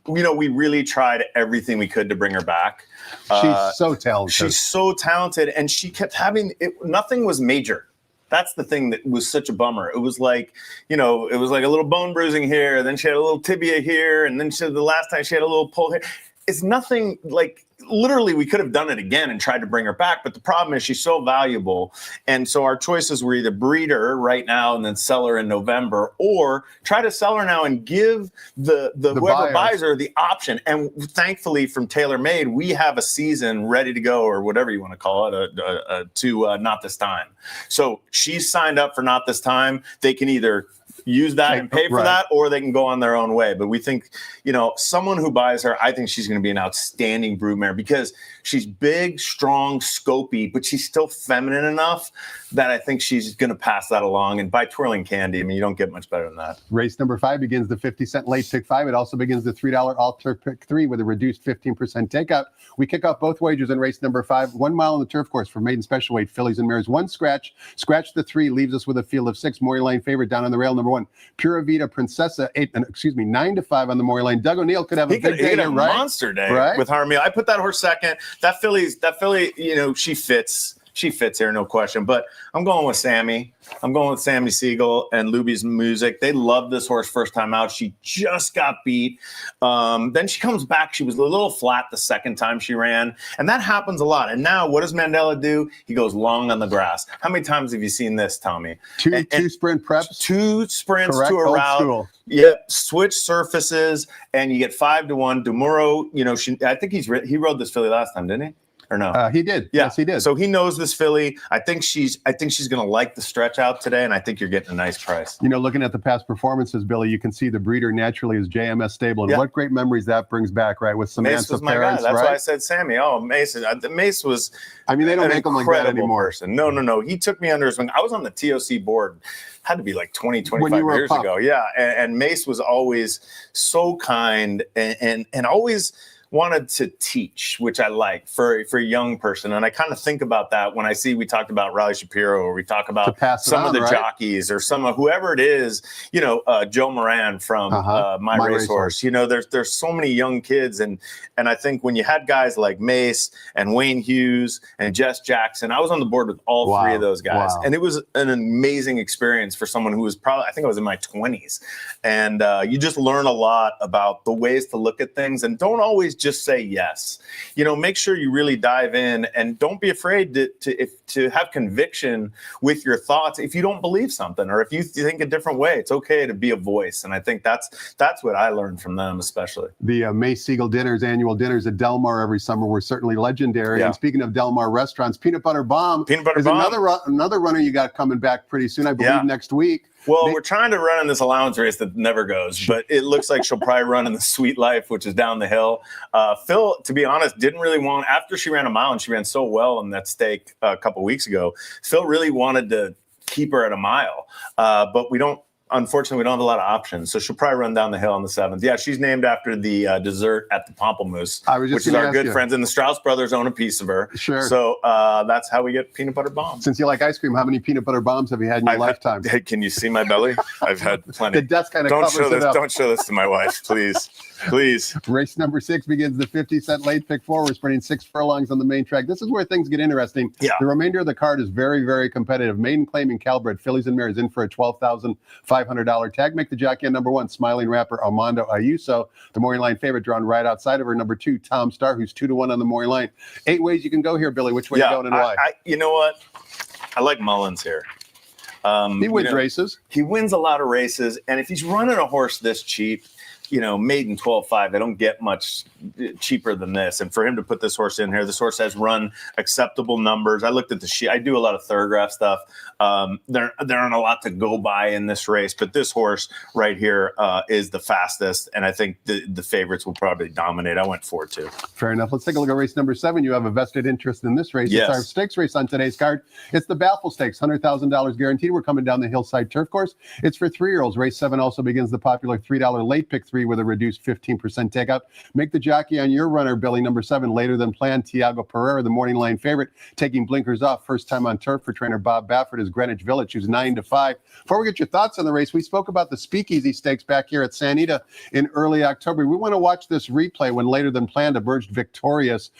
We really tried everything we could to bring her back. She's so talented. She's so talented, and she kept having it. Nothing was major. That's the thing that was such a bummer. It was like, it was like a little bone bruising here, then she had a little tibia here, and then the last time she had a little pull here. It's nothing like. Literally, we could have done it again and tried to bring her back, but the problem is she's so valuable. And so our choices were either breed her right now and then sell her in November, or try to sell her now and give the whoever buys her the option. And thankfully, from TaylorMade, we have a season ready to go, or whatever you want to call it, to Not This Time. So she's signed up for Not This Time. They can either use that and pay for that, or they can go on their own way. But we think, someone who buys her, I think she's going to be an outstanding broodmare because she's big, strong, scopy, but she's still feminine enough that I think she's going to pass that along. And by Twirling Candy, you don't get much better than that. Race number 5 begins the 50-cent late pick 5. It also begins the $3 altar pick 3 with a reduced 15% takeout. We kick off both wagers in race number 5. 1 mile on the turf course for maiden special weight fillies and mares. 1 scratch. Scratch the 3 leaves us with a field of 6. Maury Lane favorite down on the rail. Number 1, Pura Vida Princessa 9-5 on the Maury Lane. Doug O'Neill could have a big day, a monster day with Harmony. I put that horse second. That filly, she fits. She fits here, no question. But I'm going with Sammy. I'm going with Sammy Siegel and Luby's Music. They loved this horse first time out. She just got beat. Then she comes back. She was a little flat the second time she ran. And that happens a lot. And now what does Mandela do? He goes long on the grass. How many times have you seen this, Tommy? Two sprint preps. 2 sprints to a Old route. school. Yep, switch surfaces, and you get 5-1. Demuro, I think he rode this filly last time, didn't he? Or no? He did. Yeah. Yes, he did. So he knows this filly. I think she's going to like the stretch out today, and I think you're getting a nice price. Looking at the past performances, Billy, you can see the breeder naturally is JMS Stable, and what great memories that brings back, right? With Samantha Mace was my parents, guy. That's right? why I said Sammy. Oh, Mace. Mace was. They don't make them like that anymore. Person. No. He took me under his wing. I was on the TOC board. Had to be like 20, 25 years ago. Yeah, and Mace was always so kind and always wanted to teach, which I like for a young person. And I kind of think about that when we talked about Riley Shapiro, or we talk about some of the jockeys, or some of whoever it is, Joe Moran from My Racehorse. There's so many young kids. And I think when you had guys like Mace and Wayne Hughes and Jess Jackson, I was on the board with all 3 of those guys. And it was an amazing experience for someone who was I think I was in my 20s. And you just learn a lot about the ways to look at things, and don't always just say yes. Make sure you really dive in, and don't be afraid to have conviction with your thoughts. If you don't believe something, or if you think a different way, it's okay to be a voice. And I think that's what I learned from them, especially. The May Siegel annual dinners at Del Mar every summer were certainly legendary. Yeah. And speaking of Del Mar restaurants, Peanut Butter Bomb is Bomb. another runner you got coming back pretty soon, I believe, next week. Well, we're trying to run in this allowance race that never goes, but it looks like she'll probably run in the Sweet Life, which is down the hill. Phil, to be honest, didn't really want, after she ran a mile and she ran so well in that stake a couple weeks ago, Phil really wanted to keep her at a mile, but unfortunately, we don't have a lot of options, so she'll probably run down the hill on the 7th. Yeah, she's named after the dessert at the Pamplemousse, which is our good friends, and the Strauss brothers own a piece of her. Sure. So that's how we get Peanut Butter Bombs. Since you like ice cream, how many Peanut Butter Bombs have you had in your lifetime? Hey, can you see my belly? I've had plenty. The dust kind of covers it up. Don't show this to my wife, please. Please. Race number 6 begins the 50-cent late pick 4. We're sprinting 6 furlongs on the main track. This is where things get interesting. Yeah. The remainder of the card is very, very competitive. Maiden Claiming Calbred, Fillies and Mares in for a $12,500 tag. Make the jockey on number 1, Smiling Rapper Armando Ayuso. The morning line favorite drawn right outside of her. Number 2, Tom Star, who's 2-1 on the morning line. 8 ways you can go here, Billy. Which way you going and why? You know what? I like Mullins here. He wins races. He wins a lot of races, and if he's running a horse this cheap, maiden 12.5, they don't get much cheaper than this. And for him to put this horse in here, this horse has run acceptable numbers. I looked at the sheet. I do a lot of thoroughgraph stuff. There aren't a lot to go by in this race, but this horse right here is the fastest, and I think the favorites will probably dominate. I went 4-2. Fair enough. Let's take a look at race number 7. You have a vested interest in this race. Yes. It's our stakes race on today's card. It's the Baffle Stakes, $100,000 guaranteed. We're coming down the Hillside Turf Course. It's for 3-year-olds. Race 7 also begins the popular $3 late pick 3 with a reduced 15% takeout. Make the jockey on your runner, Billy. Number 7, Later Than Planned, Tiago Pereira, the morning line favorite, taking blinkers off. First time on turf for trainer Bob Baffert is Greenwich Village, who's 9-5. Before we get your thoughts on the race, we spoke about the Speakeasy Stakes back here at San Ita in early October. We want to watch this replay when Later Than Planned emerged victorious.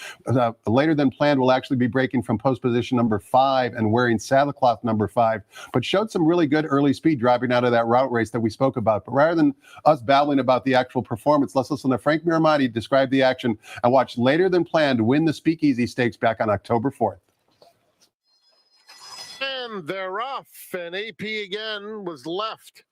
Later Than Planned will actually be breaking from post position number 5 and wearing saddlecloth number 5, but showed some really good early speed driving out of that route race that we spoke about. But rather than us babbling about the actual performance, let's listen to Frank Miramati describe the action and watch Later Than Planned win the Speakeasy Stakes back on October 4th. And they're off, and AP again was left.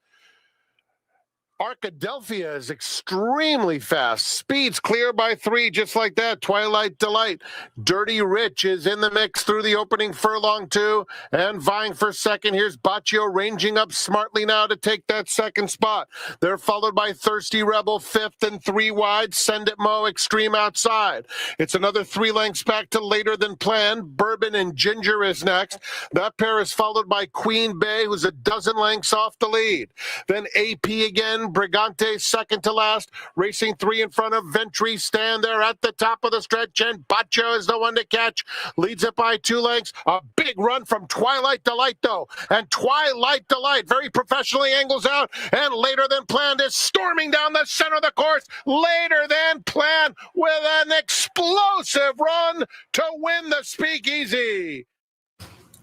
Arkadelphia is extremely fast. Speed's clear by 3, just like that. Twilight Delight. Dirty Rich is in the mix through the opening furlong, too, and vying for second. Here's Baccio ranging up smartly now to take that second spot. They're followed by Thirsty Rebel, 5th and 3 wide. Send It Mo, Extreme outside. It's another 3 lengths back to Later Than Planned. Bourbon and Ginger is next. That pair is followed by Queen Bay, who's a dozen lengths off the lead. Then AP again. Brigante second to last, racing 3 in front of Ventry. Stand there at the top of the stretch, and Baccio is the one to catch. Leads it by 2 lengths. A big run from Twilight Delight, though. And Twilight Delight very professionally angles out, and Later Than Planned is storming down the center of the course. Later Than Planned with an explosive run to win the Speakeasy.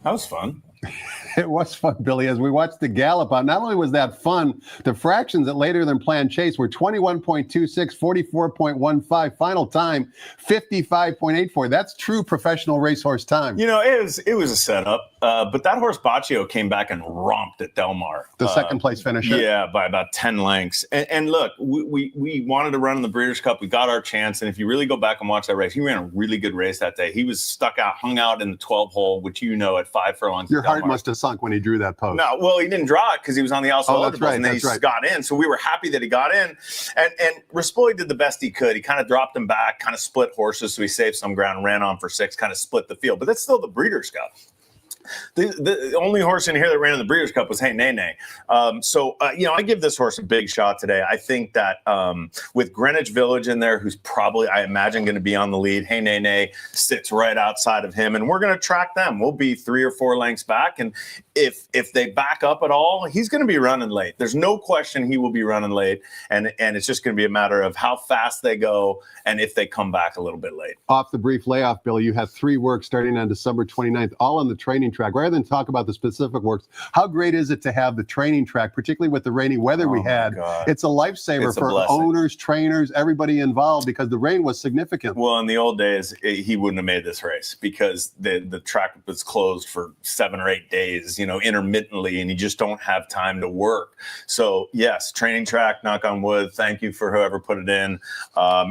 That was fun. It was fun, Billy. As we watched the gallop, not only was that fun, the fractions at Later Than Planned chase were 21.26, 44.15. Final time, 55.84. That's true professional racehorse time. It was a setup, but that horse Baccio came back and romped at Del Mar. The second place finisher. Yeah, by about 10 lengths. And look, we wanted to run in the Breeders' Cup. We got our chance. And if you really go back and watch that race, he ran a really good race that day. He was hung out in the 12 hole, which at 5 furlongs. Your heart must have sunk when he drew that post. No, well, he didn't draw it because he was on the outside. Oh, that's right. And then he got in. So we were happy that he got in. And Rispoli did the best he could. He kind of dropped him back, kind of split horses. So he saved some ground, ran on for 6, kind of split the field. But that's still the Breeders' Cup. The only horse in here that ran in the Breeders' Cup was Hey Nay Nay. I give this horse a big shot today. I think that with Greenwich Village in there, who's probably, I imagine, going to be on the lead, Hey Nay Nay sits right outside of him, and we're going to track them. We'll be 3 or 4 lengths back, and if they back up at all, he's going to be running late. There's no question he will be running late, and it's just going to be a matter of how fast they go and if they come back a little bit late. Off the brief layoff, Billy, you had 3 works starting on December 29th, all on the training track track, rather than talk about the specific works, how great is it to have the training track, particularly with the rainy weather we had? God. It's a lifesaver It's a for blessing. owners, trainers, everybody involved, because the rain was significant. Well, in the old days, he wouldn't have made this race because the track was closed for 7 or 8 days, intermittently, and you just don't have time to work. So yes, training track, knock on wood. Thank you for whoever put it in.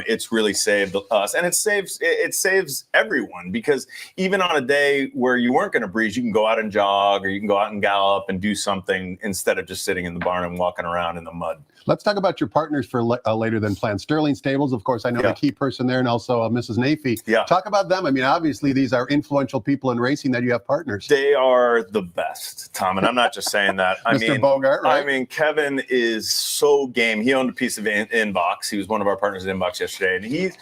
It's really saved us, and it saves everyone, because even on a day where you weren't going to breeze, you can go out and jog, or you can go out and gallop and do something instead of just sitting in the barn and walking around in the mud. Let's talk about your partners for later than planned. Sterling Stables, of course, I know the key person there, and also Mrs. Nafee. Yeah. Talk about them. I mean, obviously, these are influential people in racing that you have partners. They are the best, Tom, and I'm not just saying that. Mr. Bogart, right? I mean, Kevin is so game. He owned a piece of Inbox. He was one of our partners at Inbox yesterday, and he's,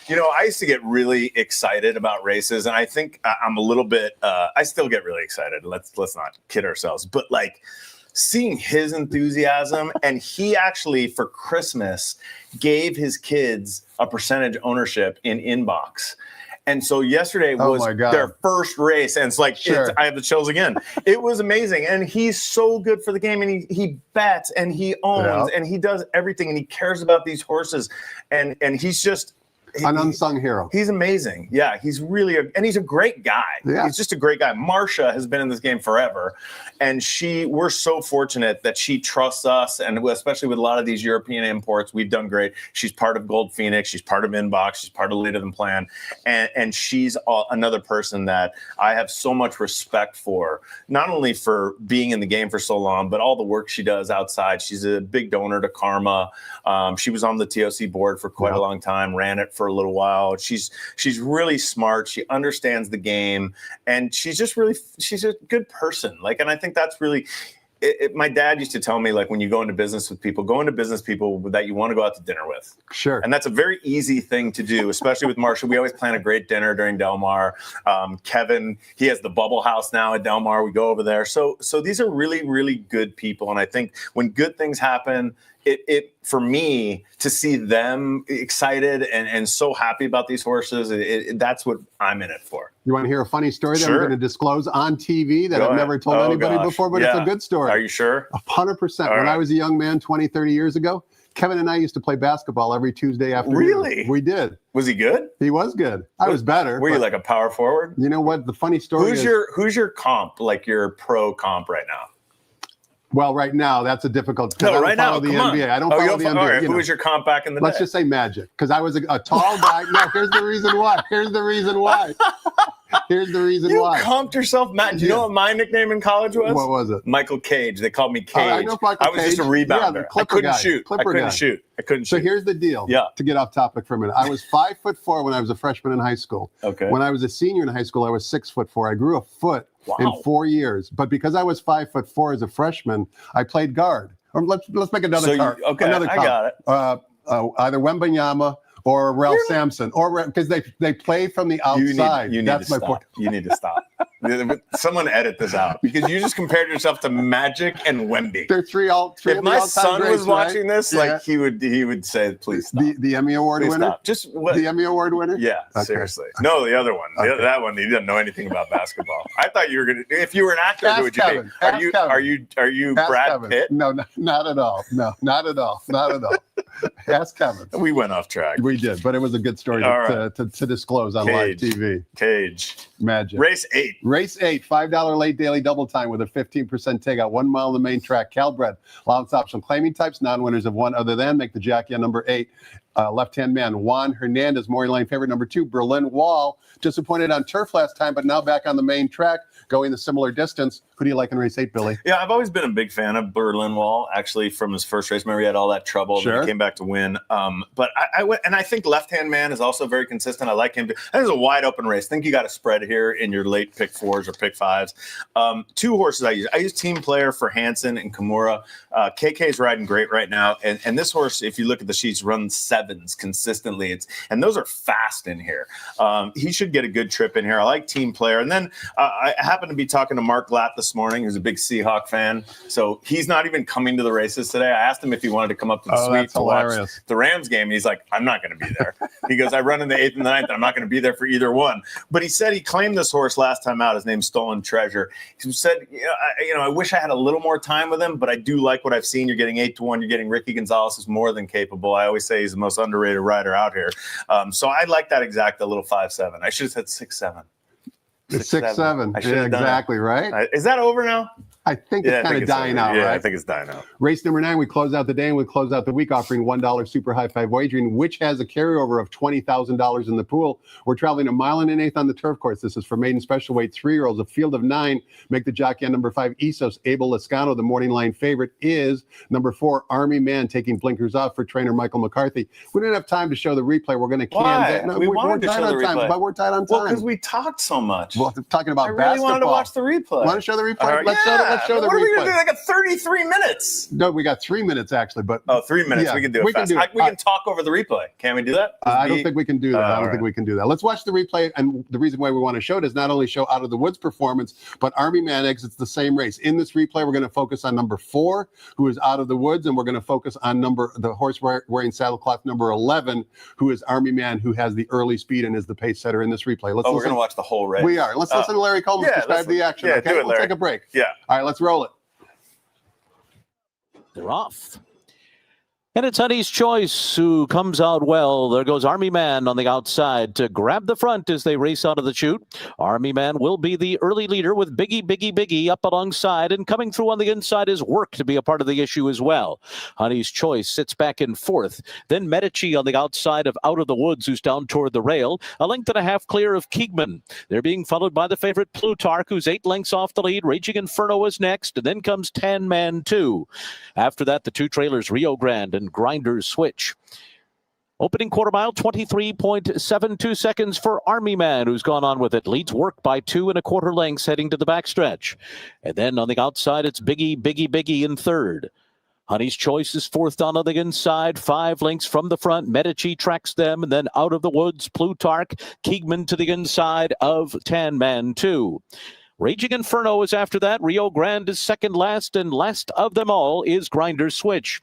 I used to get really excited about races, and I think I'm a little bit. I still get really excited. Let's not kid ourselves, but like, seeing his enthusiasm, and he actually for Christmas gave his kids a percentage ownership in Inbox. And so yesterday was their first race, and it's like, I have the chills again. It was amazing, and he's so good for the game, and he bets, and he owns, and he does everything, and he cares about these horses, and he's just an unsung hero. He's amazing. Yeah, he's really and he's a great guy. Yeah. He's just a great guy. Marcia has been in this game forever, and we're so fortunate that she trusts us, and especially with a lot of these European imports, we've done great. She's part of Gold Phoenix. She's part of Inbox. She's part of Later Than Planned, and she's another person that I have so much respect for, not only for being in the game for so long, but all the work she does outside. She's a big donor to Karma. She was on the TOC board for quite a long time, ran it for a little while. She's really smart. She understands the game, and she's a good person. And I think that's really my dad used to tell me, when you go into business with people that you want to go out to dinner with. Sure. And that's a very easy thing to do, especially with Marcia. We always plan a great dinner during Del Mar. Kevin, he has the Bubble House now at Del Mar. We go over there. So these are really, really good people. And I think when good things happen, it for me to see them excited and so happy about these horses, that's what I'm in it for. You want to hear a funny story that I'm going to disclose on TV that I've never told anybody before, but it's a good story. Are you sure? 100%. When I was a young man 20, 30 years ago, Kevin and I used to play basketball every Tuesday afternoon. Really? We did. Was he good? He was good. I was better. Were you like a power forward? You know what? The funny story is... Who's your comp, your pro comp right now? Well, right now, that's a difficult... No, right now, the NBA. I don't follow the NBA. All right. Who was your comp back in the day? Let's just say Magic, because I was a tall guy. No, here's the reason why. Here's the reason why. You comped yourself, Matt. Do you know what my nickname in college was? What was it? Michael Cage. They called me Cage. I know Michael I was Cage. Just a rebounder. I couldn't shoot. I couldn't shoot. So here's the deal. Yeah. To get off topic for a minute, I was 5'4" when I was a freshman in high school. Okay. When I was a senior in high school, I was 6'4". I grew a foot in 4 years. But because I was 5'4" as a freshman, I played guard. Let's make another card. I got it. Either Wembanyama or Ralph Sampson, or because they play from the outside. That's my point. You need to stop. Someone edit this out, because you just compared yourself to Magic and Wemby. They're three. If my son was watching this, he would say, "Please stop." The Emmy Award winner. Stop. Just what? The Emmy Award winner. Yeah, seriously. No, the other one. That one. He doesn't know anything about basketball. I thought you were gonna. If you were an actor, who would you be? Are you Brad Pitt? No, not at all. No, not at all. Not at all. Ask Kevin. We went off track. We did, but it was a good story to disclose on live TV. Cage. Magic. Race 8. Race 8, $5 late daily double time with a 15% takeout, 1 mile on the main track. Calbred, allowance optional claiming types, non-winners of one other than. Make the jockey on number 8. Left-hand man, Juan Hernandez, Maury Lane favorite. Number 2, Berlin Wall. Disappointed on turf last time, but now back on the main track, going the similar distance. Who do you like in race 8, Billy? Yeah, I've always been a big fan of Berlin Wall, actually, from his first race. Remember, he had all that trouble, then he came back to win. But I went, and I think left-hand man is also very consistent. I like him. That is a wide-open race. I think you got a spread here in your late pick 4s or pick 5s. 2 horses I use. I use Team Player for Hansen and Kimura. KK is riding great right now. And this horse, if you look at the sheets, runs 7 7s consistently. And those are fast in here. He should get a good trip in here. I like team player. And then I happened to be talking to Mark Glatt this morning, who's a big Seahawk fan. So he's not even coming to the races today. I asked him if he wanted to come up to the suite to watch the Rams game. And he's like, I'm not going to be there. He goes, I run in the 8th and the 9th. I'm not going to be there for either one. But he said he claimed this horse last time out. His name's Stolen Treasure. He said, I wish I had a little more time with him, but I do like what I've seen. You're getting 8-1. You're getting Ricky Gonzalez, who's more than capable. I always say he's the most underrated rider out here. So I like that exact, a little 5-7. I should have said 6-7. It's 6-7. Yeah, exactly, right? Is that over now? I think it's kind of dying out, right? Yeah, I think it's dying out. Race number 9, we close out the day and we close out the week offering $1 super high five wagering, which has a carryover of $20,000 in the pool. We're traveling 1.1 miles on the turf course. This is for maiden special weight 3-year-olds. A field of 9. Make the jockey on number 5, Isos Abel Lascano. The morning line favorite is number 4, Army Man, taking blinkers off for trainer Michael McCarthy. We didn't have time to show the replay. We're going to can that. No, we wanted to show the replay. But we're tight on time. Well, because we talked so much. Well, talking about basketball. I really wanted to watch the replay. Want to show the replay? Right. Let's show the replay. What are we going to do? Like a 33 minutes. No, we got 3 minutes actually, but 3 minutes. Yeah, we can do it fast. We can talk over the replay. Can we do that? I don't think we can do that. I don't think we can do that. Let's watch the replay. And the reason why we want to show it is not only show Out of the Woods performance, but Army Man exits the same race. In this replay, we're going to focus on number 4, who is Out of the Woods, and we're going to focus on the horse wearing saddlecloth number 11, who is Army Man, who has the early speed and is the pace setter in this replay. We're going to watch the whole race. We are. Let's listen to Larry Coleman describe the action. Yeah, okay, do it, we'll take a break. Yeah. All right, let's roll it. They're off. And it's Honey's Choice who comes out well. There goes Army Man on the outside to grab the front as they race out of the chute. Army Man will be the early leader with Biggie up alongside, and coming through on the inside is Work to be a part of the issue as well. Honey's Choice sits back in 4th. Then Medici on the outside of Out of the Woods, who's down toward the rail. 1.5 lengths clear of Keegman. They're being followed by the favorite Plutarch, who's 8 lengths off the lead. Raging Inferno is next, and then comes Tan Man 2. After that, the 2 trailers, Rio Grande and Grinders Switch. Opening quarter mile, 23.72 seconds for Army Man, who's gone on with it. Leads Work by 2.25 lengths heading to the backstretch. And then on the outside, it's Biggie in 3rd. Honey's Choice is 4th down on the inside, 5 lengths from the front. Medici tracks them, and then Out of the Woods, Plutarch, Keegman to the inside of Tan Man 2. Raging Inferno is after that. Rio Grande is second last, and last of them all is Grinders Switch.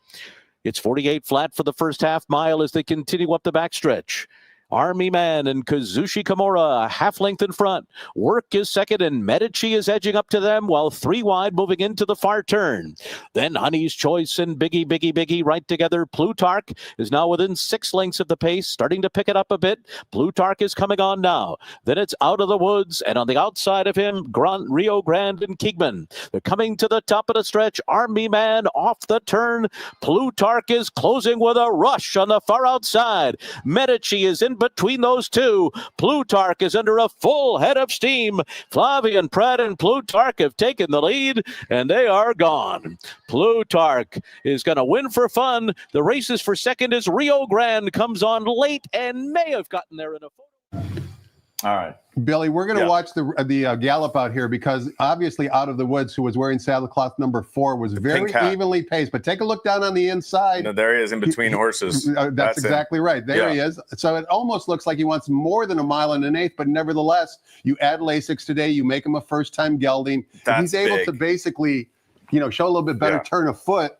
It's 48 flat for the first half mile as they continue up the backstretch. Army Man and Kazushi Kimura, 1/2 length in front. Work is second, and Medici is edging up to them, while 3 wide moving into the far turn. Then Honey's Choice and Biggie right together. Plutarch is now within 6 lengths of the pace, starting to pick it up a bit. Plutarch is coming on now. Then it's Out of the Woods, and on the outside of him, Rio Grande and Keegman. They're coming to the top of the stretch. Army Man off the turn. Plutarch is closing with a rush on the far outside. Medici is in between those two. Plutarch is under a full head of steam. Flavian Pratt and Plutarch have taken the lead, and they are gone. Plutarch is going to win for fun. The races for second as Rio Grande comes on late and may have gotten there in a photo. All right. Billy, we're going to watch the gallop out here because obviously Out of the Woods, who was wearing saddlecloth number 4, was very evenly paced. But take a look down on the inside. No, there he is in between horses. That's exactly right. There he is. So it almost looks like he wants more than 1 1/8 miles, but nevertheless, you add Lasix today, you make him a first-time gelding. He's able to basically, show a little bit better turn of foot.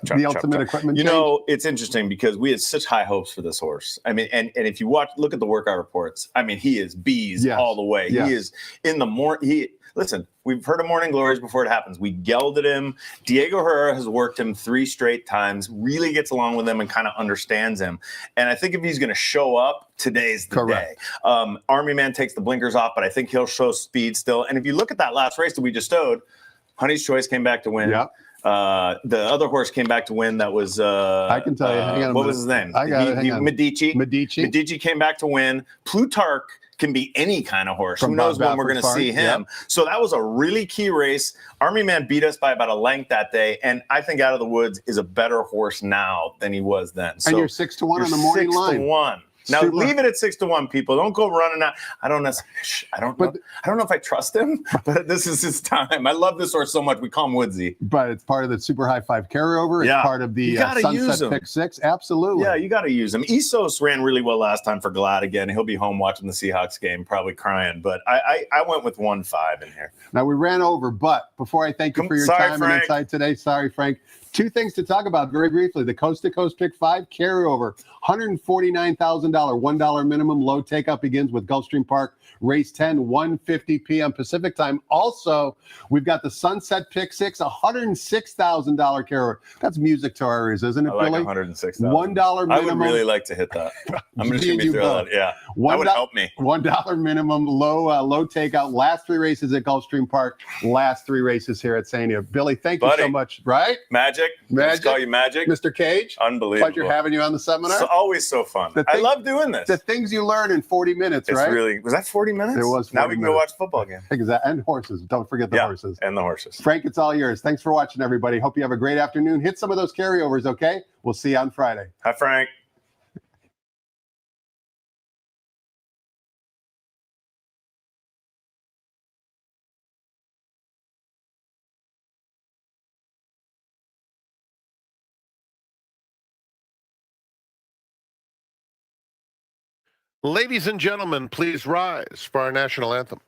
The ultimate equipment change. It's interesting because we had such high hopes for this horse. I mean, and if you look at the workout reports, I mean, he is bees all the way. He is in the morning. Listen, we've heard of Morning Glories before it happens. We gelded him. Diego Herrera has worked him 3 straight times, really gets along with him and kind of understands him. And I think if he's going to show up, today's the day. Army Man takes the blinkers off, but I think he'll show speed still. And if you look at that last race that we just showed, Honey's Choice came back to win. The other horse came back to win. That was I can tell you. Hang on, what was his name? I got it. Hang on. Medici came back to win. Plutarch can be any kind of horse. Who knows when we're going to see him? So that was a really key race. Army Man beat us by about 1 length that day, and I think Out of the Woods is a better horse now than he was then. So and you're 6-1 on the morning line. 6-1. Now Super- leave it at 6-1, people. Don't go running out. I don't know if I trust him, but this is his time. I love this horse so much. We call him Woodsy. But it's part of the Super High Five carryover. It's Yeah. part of the You gotta use Sunset him. Pick 6. Absolutely. Yeah, you got to use him. Isos ran really well last time for Glad again. He'll be home watching the Seahawks game, probably crying. But I went with 1-5 in here. Now, we ran over, but before I thank you for your Sorry, time Frank. and insight today, sorry, Frank. Two things to talk about very briefly. The Coast to Coast Pick 5 carryover, $149,000, $1 minimum. Low takeout begins with Gulfstream Park, race 10, 1:50 p.m. Pacific time. Also, we've got the Sunset Pick 6, $106,000 carryover. That's music to our ears, isn't it, I like Billy? $106,000. $1 I minimum. would really like to hit that. I'm going to Me and shoot me you through both. that. Yeah, $1 that would help me. $1 minimum, low takeout. Last 3 races at Gulfstream Park. Last 3 races here at Sania. Billy, thank you so Buddy. much. Right, Magic. Let's call you Magic. Mr. Cage. Unbelievable. Pleasure having you on the seminar. It's always so fun. I love doing this. The things you learn in 40 minutes, It's right? really, was that 40 minutes? It was 40 Now we can go minutes. watch football again. Exactly. And horses. Don't forget the horses. And the horses. Frank, it's all yours. Thanks for watching, everybody. Hope you have a great afternoon. Hit some of those carryovers, okay? We'll see you on Friday. Hi, Frank. Ladies and gentlemen, please rise for our national anthem.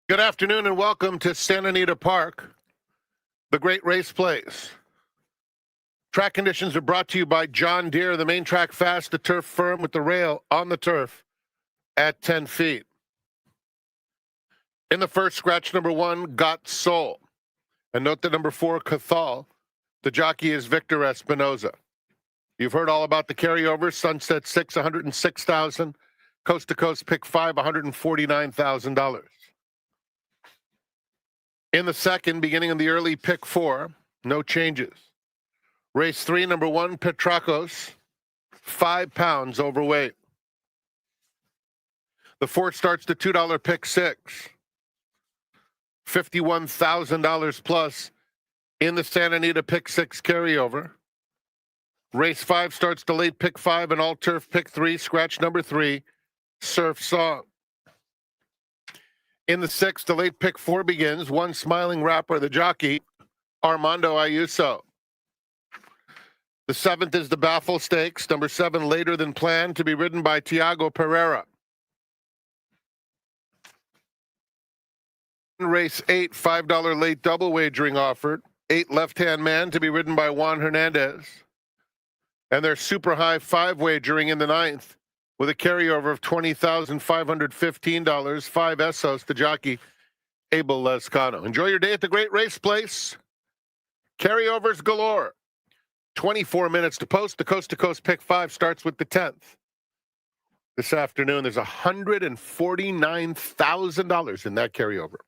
Good afternoon and welcome to Santa Anita Park, the great race place. Track conditions are brought to you by John Deere, the main track fast, the turf firm with the rail on the turf at 10 feet. In the first, scratch number 1, Got Soul. And note that number 4, Cathal. The jockey is Victor Espinoza. You've heard all about the carryovers. Sunset 6, $106,000. Coast to Coast Pick 5, $149,000. In the second, beginning in the early Pick 4, no changes. Race 3, number 1, Petrakos, 5 pounds overweight. The 4 starts the $2 Pick 6, $51,000 plus in the Santa Anita Pick 6 carryover. Race 5 starts the late Pick 5 and all turf Pick 3, scratch number 3, Surf Song. In the 6th, the late Pick 4 begins. 1 Smiling Rapper, the jockey, Armando Ayuso. The 7th is the Baffle Stakes, number 7, Later Than Planned, to be ridden by Tiago Pereira. Race 8, $5 late double wagering offered. 8 left-hand man to be ridden by Juan Hernandez. And their super high 5 wagering in the 9th with a carryover of $20,515, 5 Essos to jockey Abel Lescano. Enjoy your day at the Great Race Place. Carryovers galore. 24 minutes to post. The coast-to-coast pick 5 starts with the 10th. This afternoon, there's $149,000 in that carryover.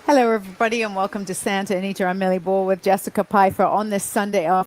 Hello, everybody, and welcome to Santa Anita. I'm Millie Ball with Jessica Pfeiffer on this Sunday afternoon.